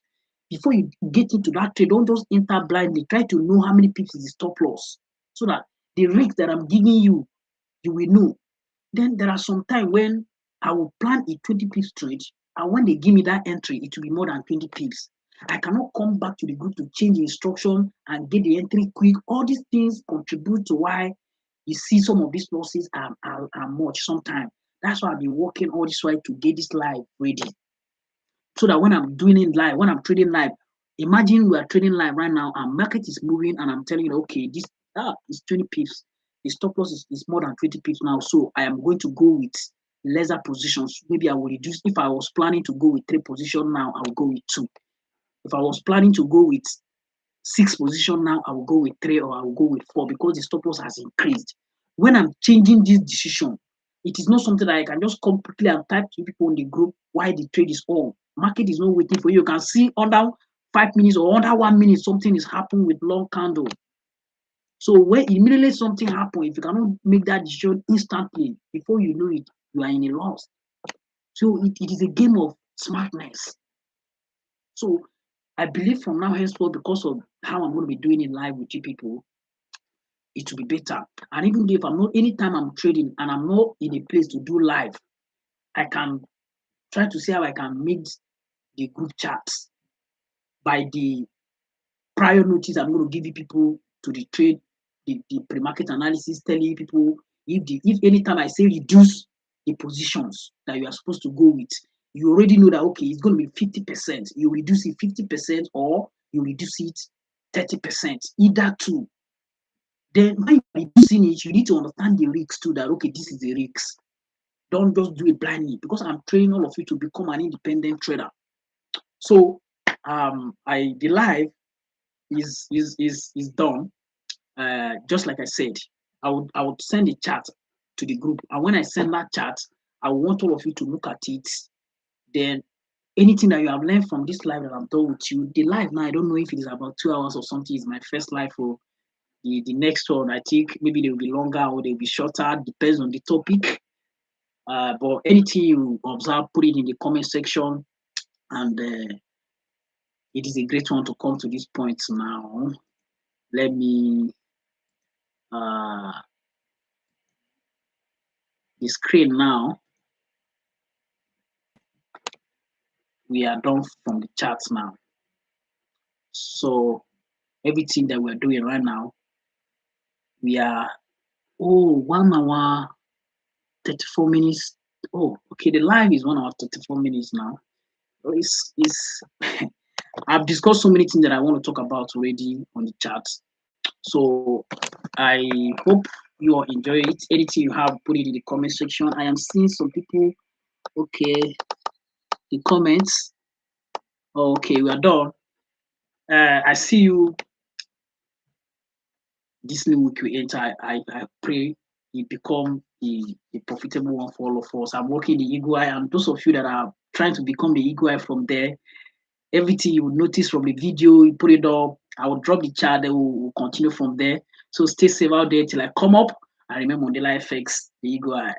before you get into that trade, don't just enter blindly. Try to know how many pips is the stop loss, so that the risk that I'm giving you, you will know. Then there are some time when I will plan a 20 pips trade, and when they give me that entry, it will be more than 20 pips. I cannot come back to the group to change the instruction and get the entry quick. All these things contribute to why you see some of these losses are much sometimes. That's why I've been working all this while to get this live ready. So that when I'm doing it live, when I'm trading live, imagine we are trading live right now and market is moving and I'm telling you, okay, this is 20 pips. The stop loss is more than 20 pips now. So I am going to go with lesser positions. Maybe I will reduce. If I was planning to go with 3 positions now, I will go with 2. If I was planning to go with 6 positions now, I will go with 3 or I will go with 4 because the stop loss has increased. When I'm changing this decision, it is not something that I can just come quickly and type to people in the group why the trade is on. Market is not waiting for you. You can see under 5 minutes or under 1 minute something is happening with long candle. So when immediately something happens, if you cannot make that decision instantly, before you know it, you are in a loss. So it is a game of smartness. So I believe from now henceforth, because of how I'm going to be doing it live with you people, it will be better. And even if I'm not, anytime I'm trading and I'm not in a place to do live, I can try to see how I can make the group chats by the prior notice I'm going to give you people to the trade, the pre-market analysis, telling people if anytime I say reduce the positions that you are supposed to go with, you already know that okay, it's going to be 50%. You reduce it 50% or you reduce it 30%. Either two. Then when you are reducing it, you need to understand the risks too. That okay, this is the risks. Don't just do it blindly because I'm training all of you to become an independent trader. So the live is done. Just like I said, I would send a chat to the group, and when I send that chat, I want all of you to look at it. Then anything that you have learned from this live that I've done with you, the live now I don't know if it is about 2 hours or something. It's my first live for the next one. I think maybe they will be longer or they'll be shorter, depends on the topic. But anything you observe, put it in the comment section, and it is a great one to come to this point now. Let me the screen now. We are done from the charts now. So everything that we're doing right now, we are 1 hour 34 minutes. Oh, okay, the live is 1 hour 34 minutes now. It's I've discussed so many things that I want to talk about already on the chat. So I hope you all enjoy it. Anything you have, put it in the comment section. I am seeing some people. Okay, the comments. Okay, we are done. I see you. This new week we enter. I pray it become a profitable one for all of us. I'm working the Eagle Eye, and those of you that are trying to become the Eagle Eye from there, everything you would notice from the video, you put it up. I will drop the chat, then we'll continue from there. So stay safe out there till I come up. And remember, on the Life FX, the Eagle Eye.